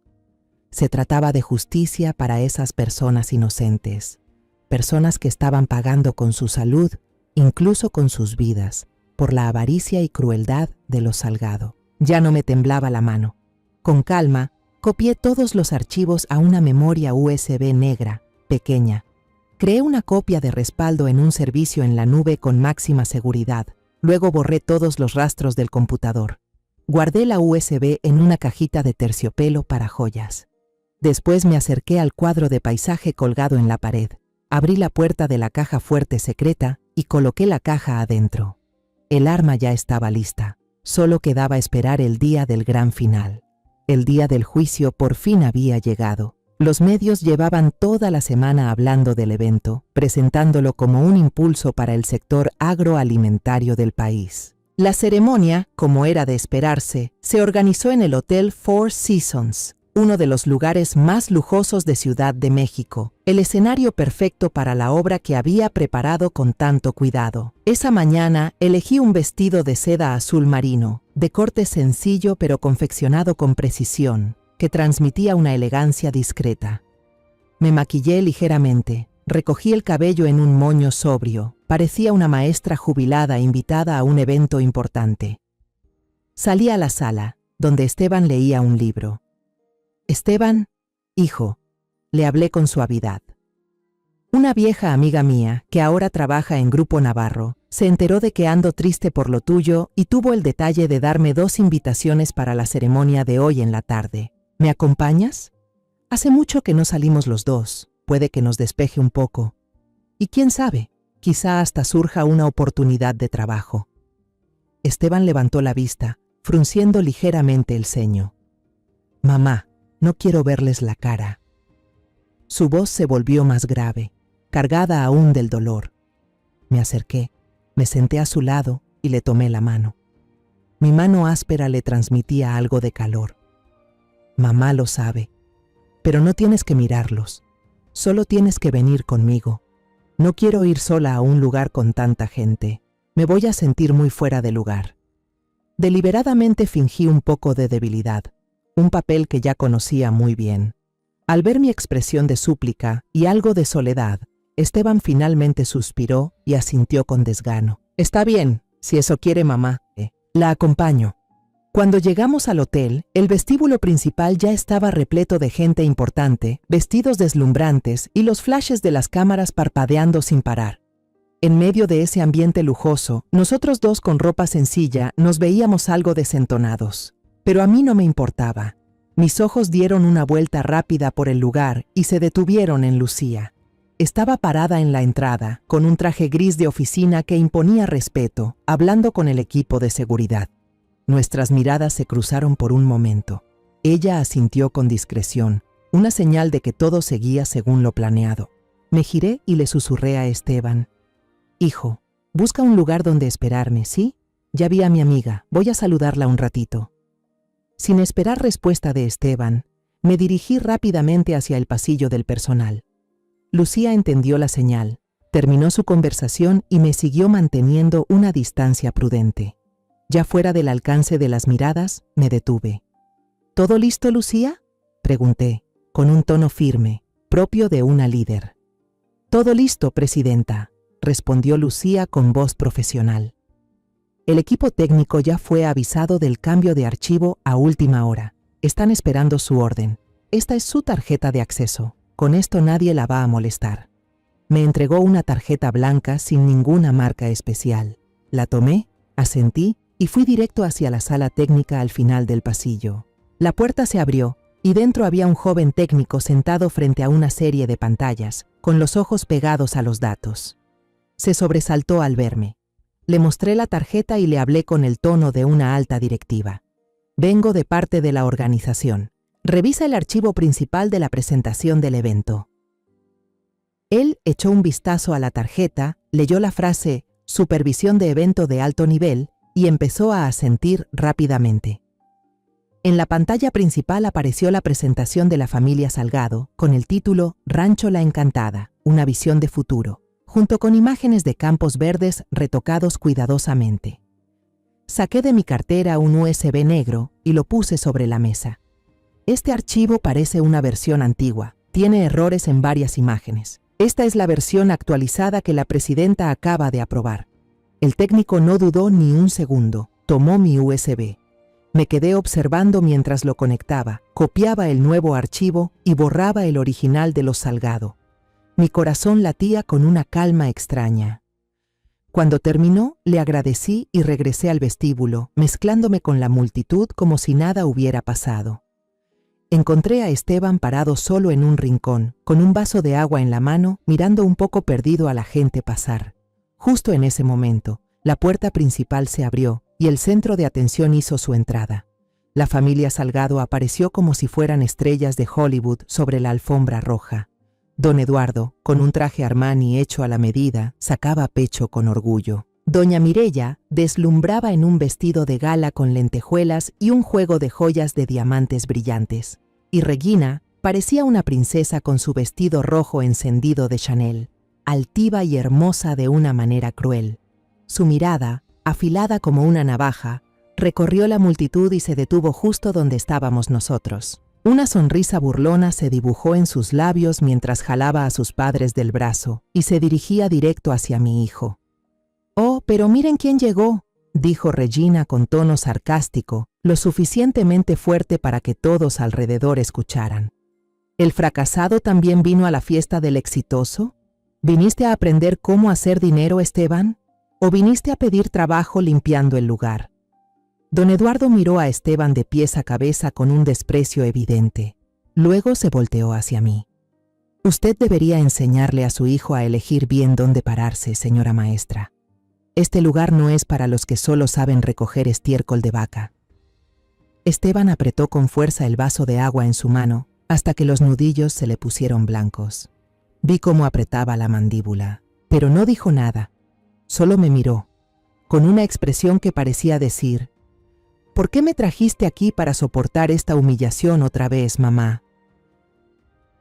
Se trataba de justicia para esas personas inocentes, personas que estaban pagando con su salud, incluso con sus vidas, por la avaricia y crueldad de los Salgado. Ya no me temblaba la mano. Con calma, copié todos los archivos a una memoria USB negra, pequeña. Creé una copia de respaldo en un servicio en la nube con máxima seguridad, Luego borré todos los rastros del computador. Guardé la USB en una cajita de terciopelo para joyas. Después me acerqué al cuadro de paisaje colgado en la pared. Abrí la puerta de la caja fuerte secreta y coloqué la caja adentro. El arma ya estaba lista. Solo quedaba esperar el día del gran final. El día del juicio por fin había llegado. Los medios llevaban toda la semana hablando del evento, presentándolo como un impulso para el sector agroalimentario del país. La ceremonia, como era de esperarse, se organizó en el Hotel Four Seasons, uno de los lugares más lujosos de Ciudad de México, el escenario perfecto para la obra que había preparado con tanto cuidado. Esa mañana elegí un vestido de seda azul marino, de corte sencillo pero confeccionado con precisión, que transmitía una elegancia discreta. Me maquillé ligeramente, recogí el cabello en un moño sobrio, parecía una maestra jubilada invitada a un evento importante. Salí a la sala, donde Esteban leía un libro. «Esteban, hijo», le hablé con suavidad. Una vieja amiga mía, que ahora trabaja en Grupo Navarro, se enteró de que ando triste por lo tuyo y tuvo el detalle de darme 2 invitaciones para la ceremonia de hoy en la tarde. ¿Me acompañas? Hace mucho que no salimos los dos, puede que nos despeje un poco. Y quién sabe, quizá hasta surja una oportunidad de trabajo. Esteban levantó la vista, frunciendo ligeramente el ceño. «Mamá, no quiero verles la cara». Su voz se volvió más grave, cargada aún del dolor. Me acerqué, me senté a su lado y le tomé la mano. Mi mano áspera le transmitía algo de calor. «Mamá lo sabe, pero no tienes que mirarlos, solo tienes que venir conmigo. No quiero ir sola a un lugar con tanta gente, me voy a sentir muy fuera de lugar». Deliberadamente fingí un poco de debilidad, un papel que ya conocía muy bien. Al ver mi expresión de súplica y algo de soledad, Esteban finalmente suspiró y asintió con desgano. «Está bien, si eso quiere mamá, la acompaño». Cuando llegamos al hotel, el vestíbulo principal ya estaba repleto de gente importante, vestidos deslumbrantes y los flashes de las cámaras parpadeando sin parar. En medio de ese ambiente lujoso, nosotros dos con ropa sencilla nos veíamos algo desentonados. Pero a mí no me importaba. Mis ojos dieron una vuelta rápida por el lugar y se detuvieron en Lucía. Estaba parada en la entrada, con un traje gris de oficina que imponía respeto, hablando con el equipo de seguridad. Nuestras miradas se cruzaron por un momento. Ella asintió con discreción, una señal de que todo seguía según lo planeado. Me giré y le susurré a Esteban. «Hijo, busca un lugar donde esperarme, ¿sí? Ya vi a mi amiga, voy a saludarla un ratito». Sin esperar respuesta de Esteban, me dirigí rápidamente hacia el pasillo del personal. Lucía entendió la señal, terminó su conversación y me siguió manteniendo una distancia prudente. Ya fuera del alcance de las miradas, me detuve. «¿Todo listo, Lucía?», pregunté, con un tono firme, propio de una líder. «Todo listo, presidenta», respondió Lucía con voz profesional. El equipo técnico ya fue avisado del cambio de archivo a última hora. Están esperando su orden. Esta es su tarjeta de acceso. Con esto nadie la va a molestar. Me entregó una tarjeta blanca sin ninguna marca especial. La tomé, asentí y fui directo hacia la sala técnica al final del pasillo. La puerta se abrió y dentro había un joven técnico sentado frente a una serie de pantallas, con los ojos pegados a los datos. Se sobresaltó al verme. Le mostré la tarjeta y le hablé con el tono de una alta directiva. «Vengo de parte de la organización. Revisa el archivo principal de la presentación del evento». Él echó un vistazo a la tarjeta, leyó la frase «Supervisión de evento de alto nivel» y empezó a asentir rápidamente. En la pantalla principal apareció la presentación de la familia Salgado, con el título «Rancho La Encantada, una visión de futuro», junto con imágenes de campos verdes retocados cuidadosamente. Saqué de mi cartera un USB negro y lo puse sobre la mesa. Este archivo parece una versión antigua, tiene errores en varias imágenes. Esta es la versión actualizada que la presidenta acaba de aprobar. El técnico no dudó ni un segundo, tomó mi USB. Me quedé observando mientras lo conectaba, copiaba el nuevo archivo y borraba el original de los Salgado. Mi corazón latía con una calma extraña. Cuando terminó, le agradecí y regresé al vestíbulo, mezclándome con la multitud como si nada hubiera pasado. Encontré a Esteban parado solo en un rincón, con un vaso de agua en la mano, mirando un poco perdido a la gente pasar. Justo en ese momento, la puerta principal se abrió y el centro de atención hizo su entrada. La familia Salgado apareció como si fueran estrellas de Hollywood sobre la alfombra roja. Don Eduardo, con un traje Armani hecho a la medida, sacaba pecho con orgullo. Doña Mireya deslumbraba en un vestido de gala con lentejuelas y un juego de joyas de diamantes brillantes. Y Regina parecía una princesa con su vestido rojo encendido de Chanel, altiva y hermosa de una manera cruel. Su mirada, afilada como una navaja, recorrió la multitud y se detuvo justo donde estábamos nosotros. Una sonrisa burlona se dibujó en sus labios mientras jalaba a sus padres del brazo y se dirigía directo hacia mi hijo. «Oh, pero miren quién llegó», dijo Regina con tono sarcástico, lo suficientemente fuerte para que todos alrededor escucharan. «¿El fracasado también vino a la fiesta del exitoso? ¿Viniste a aprender cómo hacer dinero, Esteban? ¿O viniste a pedir trabajo limpiando el lugar?» Don Eduardo miró a Esteban de pies a cabeza con un desprecio evidente. Luego se volteó hacia mí. «Usted debería enseñarle a su hijo a elegir bien dónde pararse, señora maestra. Este lugar no es para los que solo saben recoger estiércol de vaca». Esteban apretó con fuerza el vaso de agua en su mano hasta que los nudillos se le pusieron blancos. Vi cómo apretaba la mandíbula, pero no dijo nada. Solo me miró, con una expresión que parecía decir: «¿Por qué me trajiste aquí para soportar esta humillación otra vez, mamá?»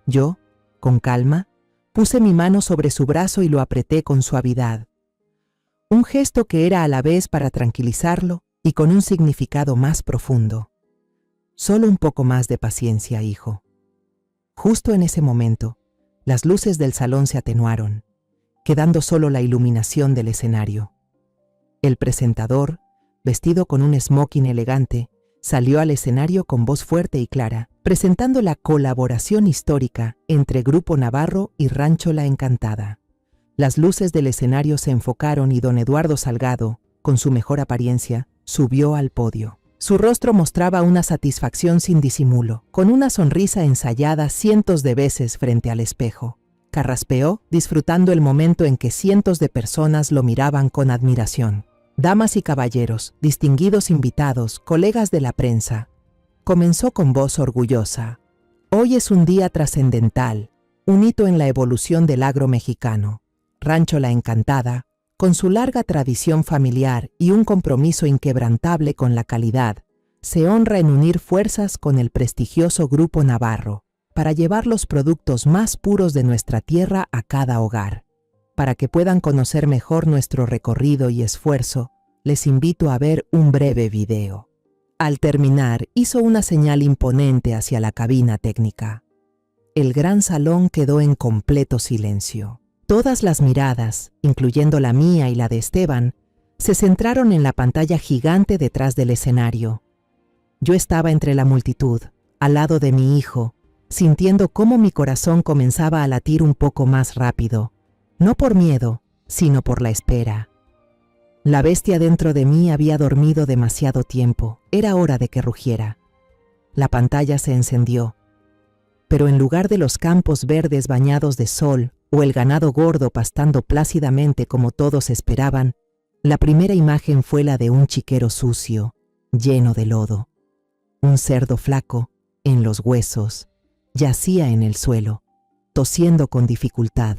Yo, con calma, puse mi mano sobre su brazo y lo apreté con suavidad. Un gesto que era a la vez para tranquilizarlo y con un significado más profundo. «Solo un poco más de paciencia, hijo». Justo en ese momento, las luces del salón se atenuaron, quedando solo la iluminación del escenario. El presentador, vestido con un smoking elegante, salió al escenario con voz fuerte y clara, presentando la colaboración histórica entre Grupo Navarro y Rancho La Encantada. Las luces del escenario se enfocaron y don Eduardo Salgado, con su mejor apariencia, subió al podio. Su rostro mostraba una satisfacción sin disimulo, con una sonrisa ensayada cientos de veces frente al espejo. Carraspeó, disfrutando el momento en que cientos de personas lo miraban con admiración. «Damas y caballeros, distinguidos invitados, colegas de la prensa», comenzó con voz orgullosa. «Hoy es un día trascendental, un hito en la evolución del agro mexicano. Rancho La Encantada, con su larga tradición familiar y un compromiso inquebrantable con la calidad, se honra en unir fuerzas con el prestigioso Grupo Navarro para llevar los productos más puros de nuestra tierra a cada hogar. Para que puedan conocer mejor nuestro recorrido y esfuerzo, les invito a ver un breve video». Al terminar, hizo una señal imponente hacia la cabina técnica. El gran salón quedó en completo silencio. Todas las miradas, incluyendo la mía y la de Esteban, se centraron en la pantalla gigante detrás del escenario. Yo estaba entre la multitud, al lado de mi hijo, sintiendo cómo mi corazón comenzaba a latir un poco más rápido. No por miedo, sino por la espera. La bestia dentro de mí había dormido demasiado tiempo. Era hora de que rugiera. La pantalla se encendió. Pero en lugar de los campos verdes bañados de sol o el ganado gordo pastando plácidamente como todos esperaban, la primera imagen fue la de un chiquero sucio, lleno de lodo. Un cerdo flaco, en los huesos, yacía en el suelo, tosiendo con dificultad,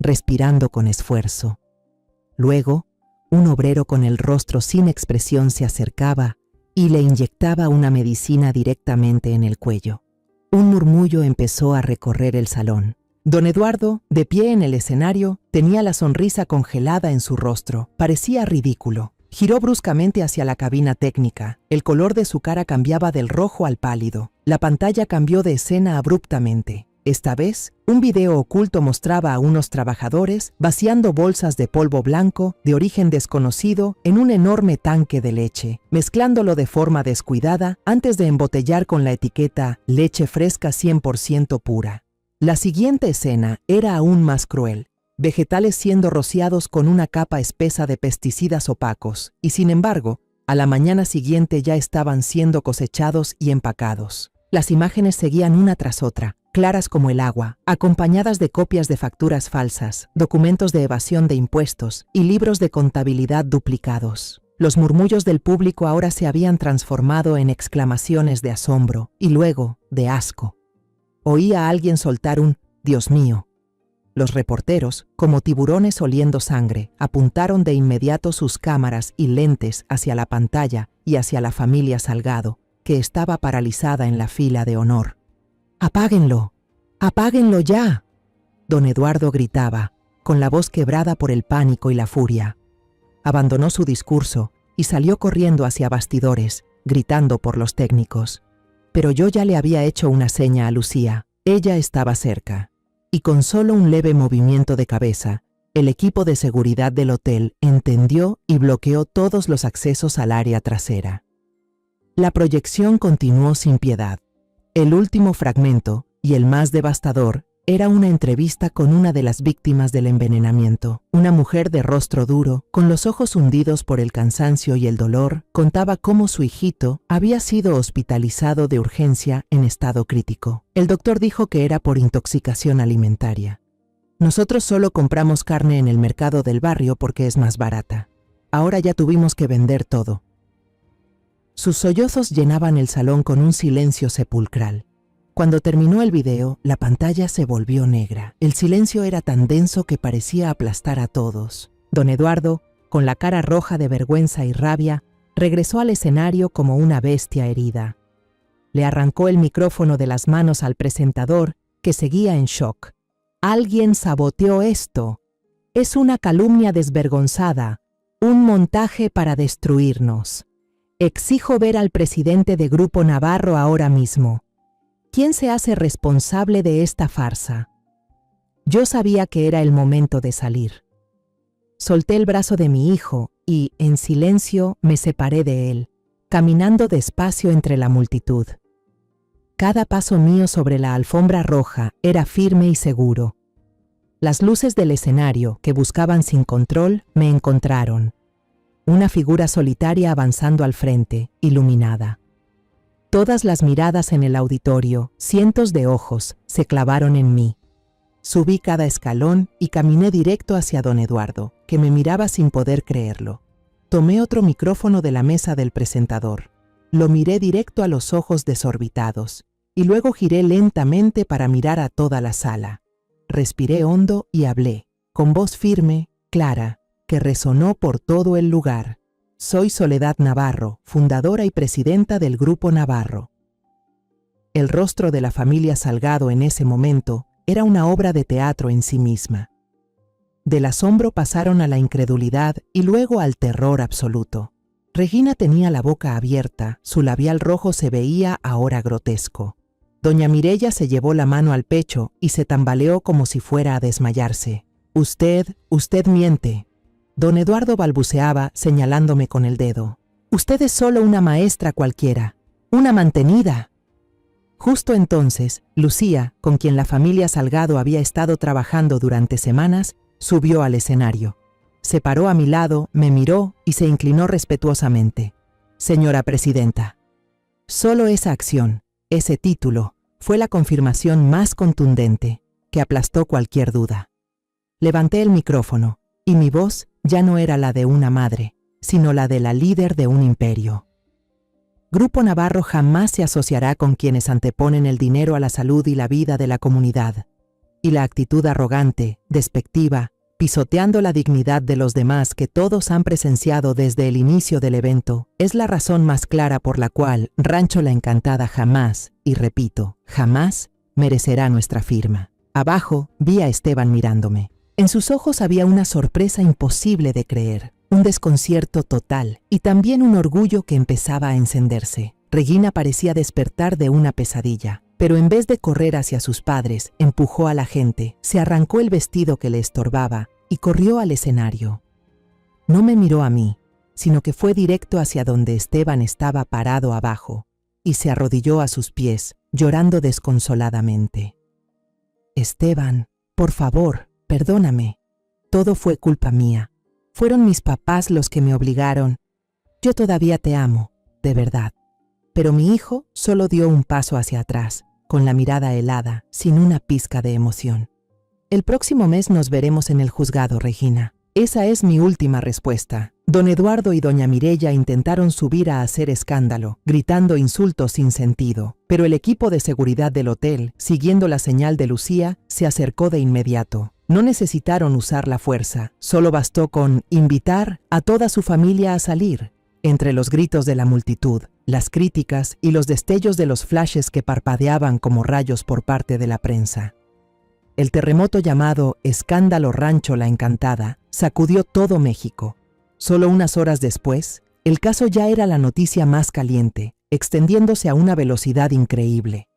respirando con esfuerzo. Luego, un obrero con el rostro sin expresión se acercaba y le inyectaba una medicina directamente en el cuello. Un murmullo empezó a recorrer el salón. Don Eduardo, de pie en el escenario, tenía la sonrisa congelada en su rostro. Parecía ridículo. Giró bruscamente hacia la cabina técnica. El color de su cara cambiaba del rojo al pálido. La pantalla cambió de escena abruptamente. Esta vez, un video oculto mostraba a unos trabajadores vaciando bolsas de polvo blanco de origen desconocido en un enorme tanque de leche, mezclándolo de forma descuidada antes de embotellar con la etiqueta «leche fresca 100% pura». La siguiente escena era aún más cruel. vegetales siendo rociados con una capa espesa de pesticidas opacos, y sin embargo, a la mañana siguiente ya estaban siendo cosechados y empacados. Las imágenes seguían una tras otra, claras como el agua, acompañadas de copias de facturas falsas, documentos de evasión de impuestos y libros de contabilidad duplicados. Los murmullos del público ahora se habían transformado en exclamaciones de asombro y luego de asco. Oí a alguien soltar un «Dios mío». Los reporteros, como tiburones oliendo sangre, apuntaron de inmediato sus cámaras y lentes hacia la pantalla y hacia la familia Salgado, que estaba paralizada en la fila de honor. «¡Apáguenlo! ¡Apáguenlo ya!», don Eduardo gritaba, con la voz quebrada por el pánico y la furia. Abandonó su discurso y salió corriendo hacia bastidores, gritando por los técnicos. Pero yo ya le había hecho una seña a Lucía. Ella estaba cerca. Y con solo un leve movimiento de cabeza, el equipo de seguridad del hotel entendió y bloqueó todos los accesos al área trasera. La proyección continuó sin piedad. El último fragmento, y el más devastador, era una entrevista con una de las víctimas del envenenamiento. Una mujer de rostro duro, con los ojos hundidos por el cansancio y el dolor, contaba cómo su hijito había sido hospitalizado de urgencia en estado crítico. El doctor dijo que era por intoxicación alimentaria. Nosotros solo compramos carne en el mercado del barrio porque es más barata. Ahora ya tuvimos que vender todo. Sus sollozos llenaban el salón con un silencio sepulcral. Cuando terminó el video, la pantalla se volvió negra. El silencio era tan denso que parecía aplastar a todos. Don Eduardo, con la cara roja de vergüenza y rabia, regresó al escenario como una bestia herida. Le arrancó el micrófono de las manos al presentador, que seguía en shock. «Alguien saboteó esto. Es una calumnia desvergonzada, un montaje para destruirnos. Exijo ver al presidente de Grupo Navarro ahora mismo. ¿Quién se hace responsable de esta farsa?». Yo sabía que era el momento de salir. Solté el brazo de mi hijo y, en silencio, me separé de él, caminando despacio entre la multitud. Cada paso mío sobre la alfombra roja era firme y seguro. Las luces del escenario, que buscaban sin control, me encontraron. Una figura solitaria avanzando al frente, iluminada. Todas las miradas en el auditorio, cientos de ojos, se clavaron en mí. Subí cada escalón y caminé directo hacia don Eduardo, que me miraba sin poder creerlo. Tomé otro micrófono de la mesa del presentador. Lo miré directo a los ojos desorbitados, y luego giré lentamente para mirar a toda la sala. Respiré hondo y hablé, con voz firme, clara, que resonó por todo el lugar. Soy Soledad Navarro, fundadora y presidenta del Grupo Navarro. El rostro de la familia Salgado en ese momento era una obra de teatro en sí misma. Del asombro pasaron a la incredulidad y luego al terror absoluto. Regina tenía la boca abierta, su labial rojo se veía ahora grotesco. Doña Mireya se llevó la mano al pecho y se tambaleó como si fuera a desmayarse. Usted miente». Don Eduardo balbuceaba, señalándome con el dedo. «Usted es solo una maestra cualquiera, una mantenida». Justo entonces, Lucía, con quien la familia Salgado había estado trabajando durante semanas, subió al escenario. Se paró a mi lado, me miró y se inclinó respetuosamente. «Señora presidenta». Solo esa acción, ese título, fue la confirmación más contundente, que aplastó cualquier duda. Levanté el micrófono, y mi voz ya no era la de una madre, sino la de la líder de un imperio. Grupo Navarro jamás se asociará con quienes anteponen el dinero a la salud y la vida de la comunidad. Y la actitud arrogante, despectiva, pisoteando la dignidad de los demás que todos han presenciado desde el inicio del evento, es la razón más clara por la cual Rancho La Encantada jamás, y repito, jamás, merecerá nuestra firma. Abajo vi a Esteban mirándome. En sus ojos había una sorpresa imposible de creer, un desconcierto total y también un orgullo que empezaba a encenderse. Regina parecía despertar de una pesadilla, pero en vez de correr hacia sus padres, empujó a la gente, se arrancó el vestido que le estorbaba y corrió al escenario. No me miró a mí, sino que fue directo hacia donde Esteban estaba parado abajo y se arrodilló a sus pies, llorando desconsoladamente. «Esteban, por favor, perdóname». Todo fue culpa mía. Fueron mis papás los que me obligaron. Yo todavía te amo, de verdad. Pero mi hijo solo dio un paso hacia atrás, con la mirada helada, sin una pizca de emoción. El próximo mes nos veremos en el juzgado, Regina. Esa es mi última respuesta. Don Eduardo y doña Mireya intentaron subir a hacer escándalo, gritando insultos sin sentido, pero el equipo de seguridad del hotel, siguiendo la señal de Lucía, se acercó de inmediato. No necesitaron usar la fuerza, solo bastó con invitar a toda su familia a salir. Entre los gritos de la multitud, las críticas y los destellos de los flashes que parpadeaban como rayos por parte de la prensa. El terremoto llamado Escándalo Rancho La Encantada sacudió todo México. Solo unas horas después, el caso ya era la noticia más caliente, extendiéndose a una velocidad increíble.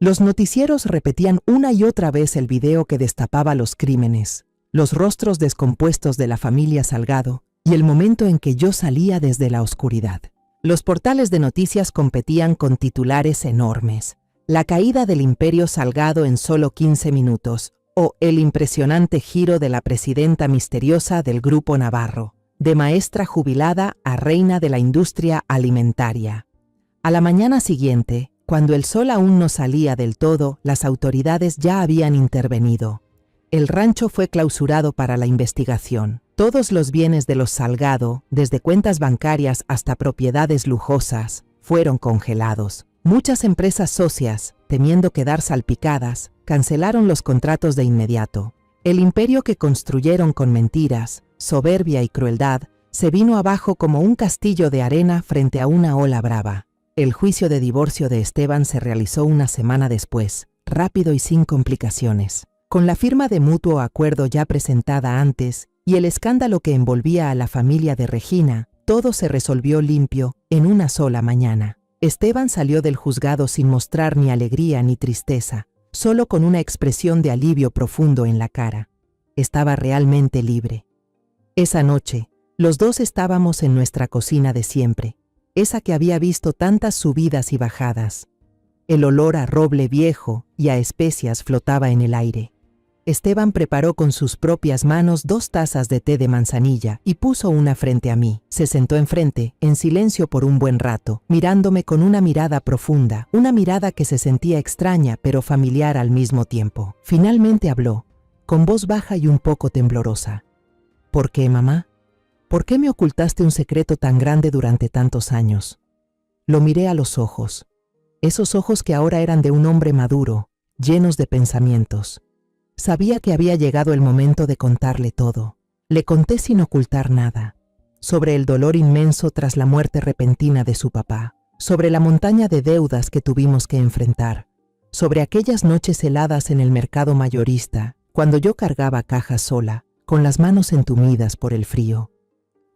Los noticieros repetían una y otra vez el video que destapaba los crímenes, los rostros descompuestos de la familia Salgado y el momento en que yo salía desde la oscuridad. Los portales de noticias competían con titulares enormes. La caída del imperio Salgado en solo 15 minutos, o el impresionante giro de la presidenta misteriosa del Grupo Navarro, de maestra jubilada a reina de la industria alimentaria. A la mañana siguiente, cuando el sol aún no salía del todo, las autoridades ya habían intervenido. El rancho fue clausurado para la investigación. Todos los bienes de los Salgado, desde cuentas bancarias hasta propiedades lujosas, fueron congelados. Muchas empresas socias, temiendo quedar salpicadas, cancelaron los contratos de inmediato. El imperio que construyeron con mentiras, soberbia y crueldad, se vino abajo como un castillo de arena frente a una ola brava. El juicio de divorcio de Esteban se realizó una semana después, rápido y sin complicaciones. Con la firma de mutuo acuerdo ya presentada antes y el escándalo que envolvía a la familia de Regina, todo se resolvió limpio en una sola mañana. Esteban salió del juzgado sin mostrar ni alegría ni tristeza, solo con una expresión de alivio profundo en la cara. Estaba realmente libre. Esa noche, los dos estábamos en nuestra cocina de siempre, esa que había visto tantas subidas y bajadas. El olor a roble viejo y a especias flotaba en el aire. Esteban preparó con sus propias manos 2 tazas de té de manzanilla y puso una frente a mí. Se sentó enfrente, en silencio por un buen rato, mirándome con una mirada profunda, una mirada que se sentía extraña pero familiar al mismo tiempo. Finalmente habló, con voz baja y un poco temblorosa. ¿Por qué, mamá? ¿Por qué me ocultaste un secreto tan grande durante tantos años? Lo miré a los ojos, esos ojos que ahora eran de un hombre maduro, llenos de pensamientos. Sabía que había llegado el momento de contarle todo. Le conté sin ocultar nada, sobre el dolor inmenso tras la muerte repentina de su papá, sobre la montaña de deudas que tuvimos que enfrentar, sobre aquellas noches heladas en el mercado mayorista, cuando yo cargaba cajas sola, con las manos entumidas por el frío,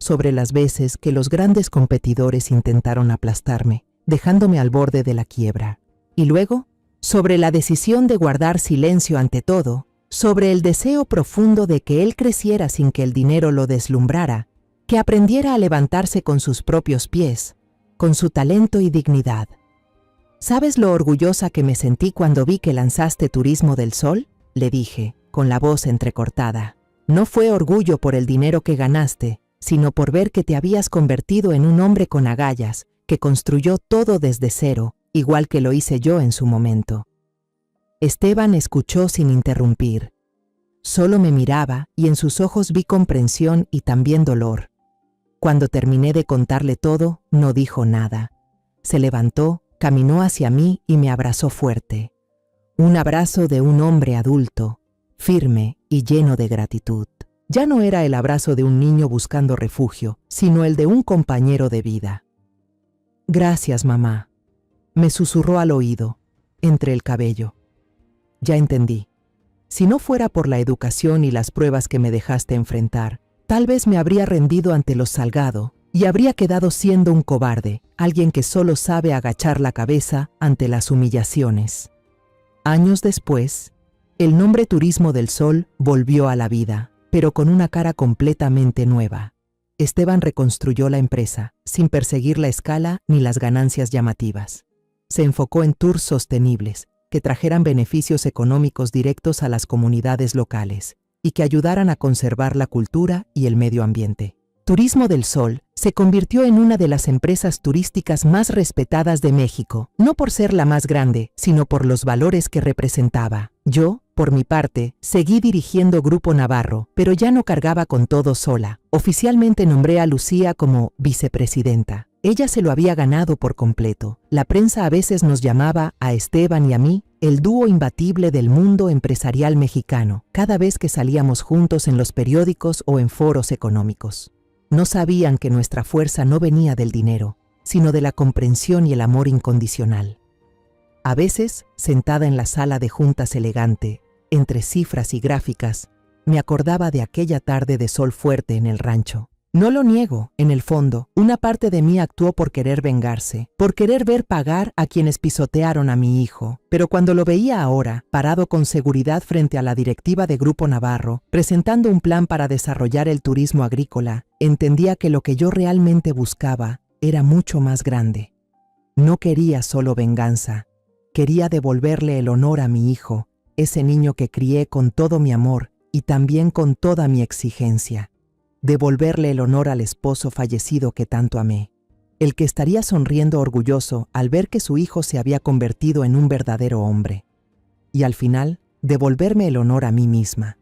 sobre las veces que los grandes competidores intentaron aplastarme, dejándome al borde de la quiebra, y luego, sobre la decisión de guardar silencio ante todo, sobre el deseo profundo de que él creciera sin que el dinero lo deslumbrara, que aprendiera a levantarse con sus propios pies, con su talento y dignidad. ¿Sabes lo orgullosa que me sentí cuando vi que lanzaste Turismo del Sol? Le dije, con la voz entrecortada. No fue orgullo por el dinero que ganaste, sino por ver que te habías convertido en un hombre con agallas, que construyó todo desde cero, igual que lo hice yo en su momento. Esteban escuchó sin interrumpir. Solo me miraba y en sus ojos vi comprensión y también dolor. Cuando terminé de contarle todo, no dijo nada. Se levantó, caminó hacia mí y me abrazó fuerte. Un abrazo de un hombre adulto, firme y lleno de gratitud. Ya no era el abrazo de un niño buscando refugio, sino el de un compañero de vida. Gracias, mamá, me susurró al oído, entre el cabello. Ya entendí. Si no fuera por la educación y las pruebas que me dejaste enfrentar, tal vez me habría rendido ante los Salgado y habría quedado siendo un cobarde, alguien que solo sabe agachar la cabeza ante las humillaciones. Años después, el nombre Turismo del Sol volvió a la vida, pero con una cara completamente nueva. Esteban reconstruyó la empresa, sin perseguir la escala ni las ganancias llamativas. Se enfocó en tours sostenibles, que trajeran beneficios económicos directos a las comunidades locales, y que ayudaran a conservar la cultura y el medio ambiente. Turismo del Sol se convirtió en una de las empresas turísticas más respetadas de México, no por ser la más grande, sino por los valores que representaba. Yo, por mi parte, seguí dirigiendo Grupo Navarro, pero ya no cargaba con todo sola. Oficialmente nombré a Lucía como vicepresidenta. Ella se lo había ganado por completo. La prensa a veces nos llamaba, a Esteban y a mí, el dúo imbatible del mundo empresarial mexicano, cada vez que salíamos juntos en los periódicos o en foros económicos. No sabían que nuestra fuerza no venía del dinero, sino de la comprensión y el amor incondicional. A veces, sentada en la sala de juntas elegante, entre cifras y gráficas, me acordaba de aquella tarde de sol fuerte en el rancho. No lo niego, en el fondo, una parte de mí actuó por querer vengarse, por querer ver pagar a quienes pisotearon a mi hijo. Pero cuando lo veía ahora, parado con seguridad frente a la directiva de Grupo Navarro, presentando un plan para desarrollar el turismo agrícola, entendía que lo que yo realmente buscaba era mucho más grande. No quería solo venganza, quería devolverle el honor a mi hijo, ese niño que crié con todo mi amor y también con toda mi exigencia. Devolverle el honor al esposo fallecido que tanto amé, el que estaría sonriendo orgulloso al ver que su hijo se había convertido en un verdadero hombre. Y al final, devolverme el honor a mí misma,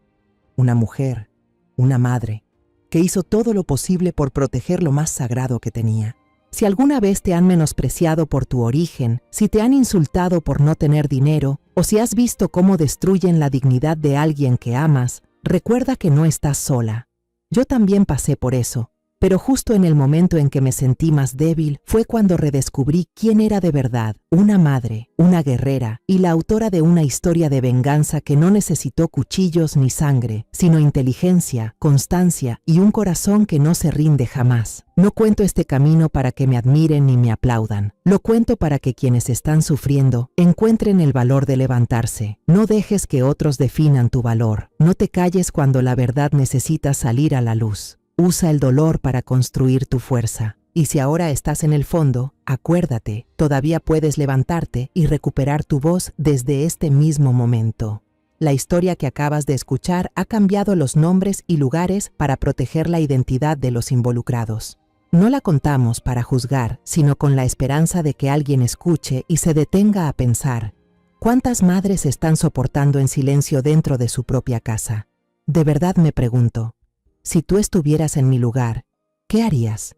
una mujer, una madre, que hizo todo lo posible por proteger lo más sagrado que tenía. Si alguna vez te han menospreciado por tu origen, si te han insultado por no tener dinero, o si has visto cómo destruyen la dignidad de alguien que amas, recuerda que no estás sola. Yo también pasé por eso, pero justo en el momento en que me sentí más débil fue cuando redescubrí quién era de verdad, una madre, una guerrera y la autora de una historia de venganza que no necesitó cuchillos ni sangre, sino inteligencia, constancia y un corazón que no se rinde jamás. No cuento este camino para que me admiren ni me aplaudan. Lo cuento para que quienes están sufriendo encuentren el valor de levantarse. No dejes que otros definan tu valor. No te calles cuando la verdad necesita salir a la luz. Usa el dolor para construir tu fuerza. Y si ahora estás en el fondo, acuérdate, todavía puedes levantarte y recuperar tu voz desde este mismo momento. La historia que acabas de escuchar ha cambiado los nombres y lugares para proteger la identidad de los involucrados. No la contamos para juzgar, sino con la esperanza de que alguien escuche y se detenga a pensar. ¿Cuántas madres están soportando en silencio dentro de su propia casa? De verdad me pregunto, si tú estuvieras en mi lugar, ¿qué harías?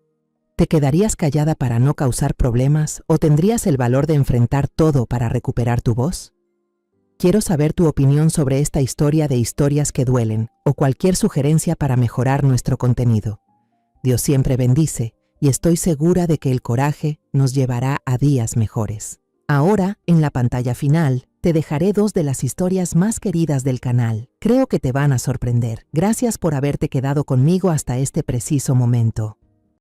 ¿Te quedarías callada para no causar problemas o tendrías el valor de enfrentar todo para recuperar tu voz? Quiero saber tu opinión sobre esta historia de historias que duelen o cualquier sugerencia para mejorar nuestro contenido. Dios siempre bendice y estoy segura de que el coraje nos llevará a días mejores. Ahora, en la pantalla final, te dejaré 2 de las historias más queridas del canal. Creo que te van a sorprender. Gracias por haberte quedado conmigo hasta este preciso momento.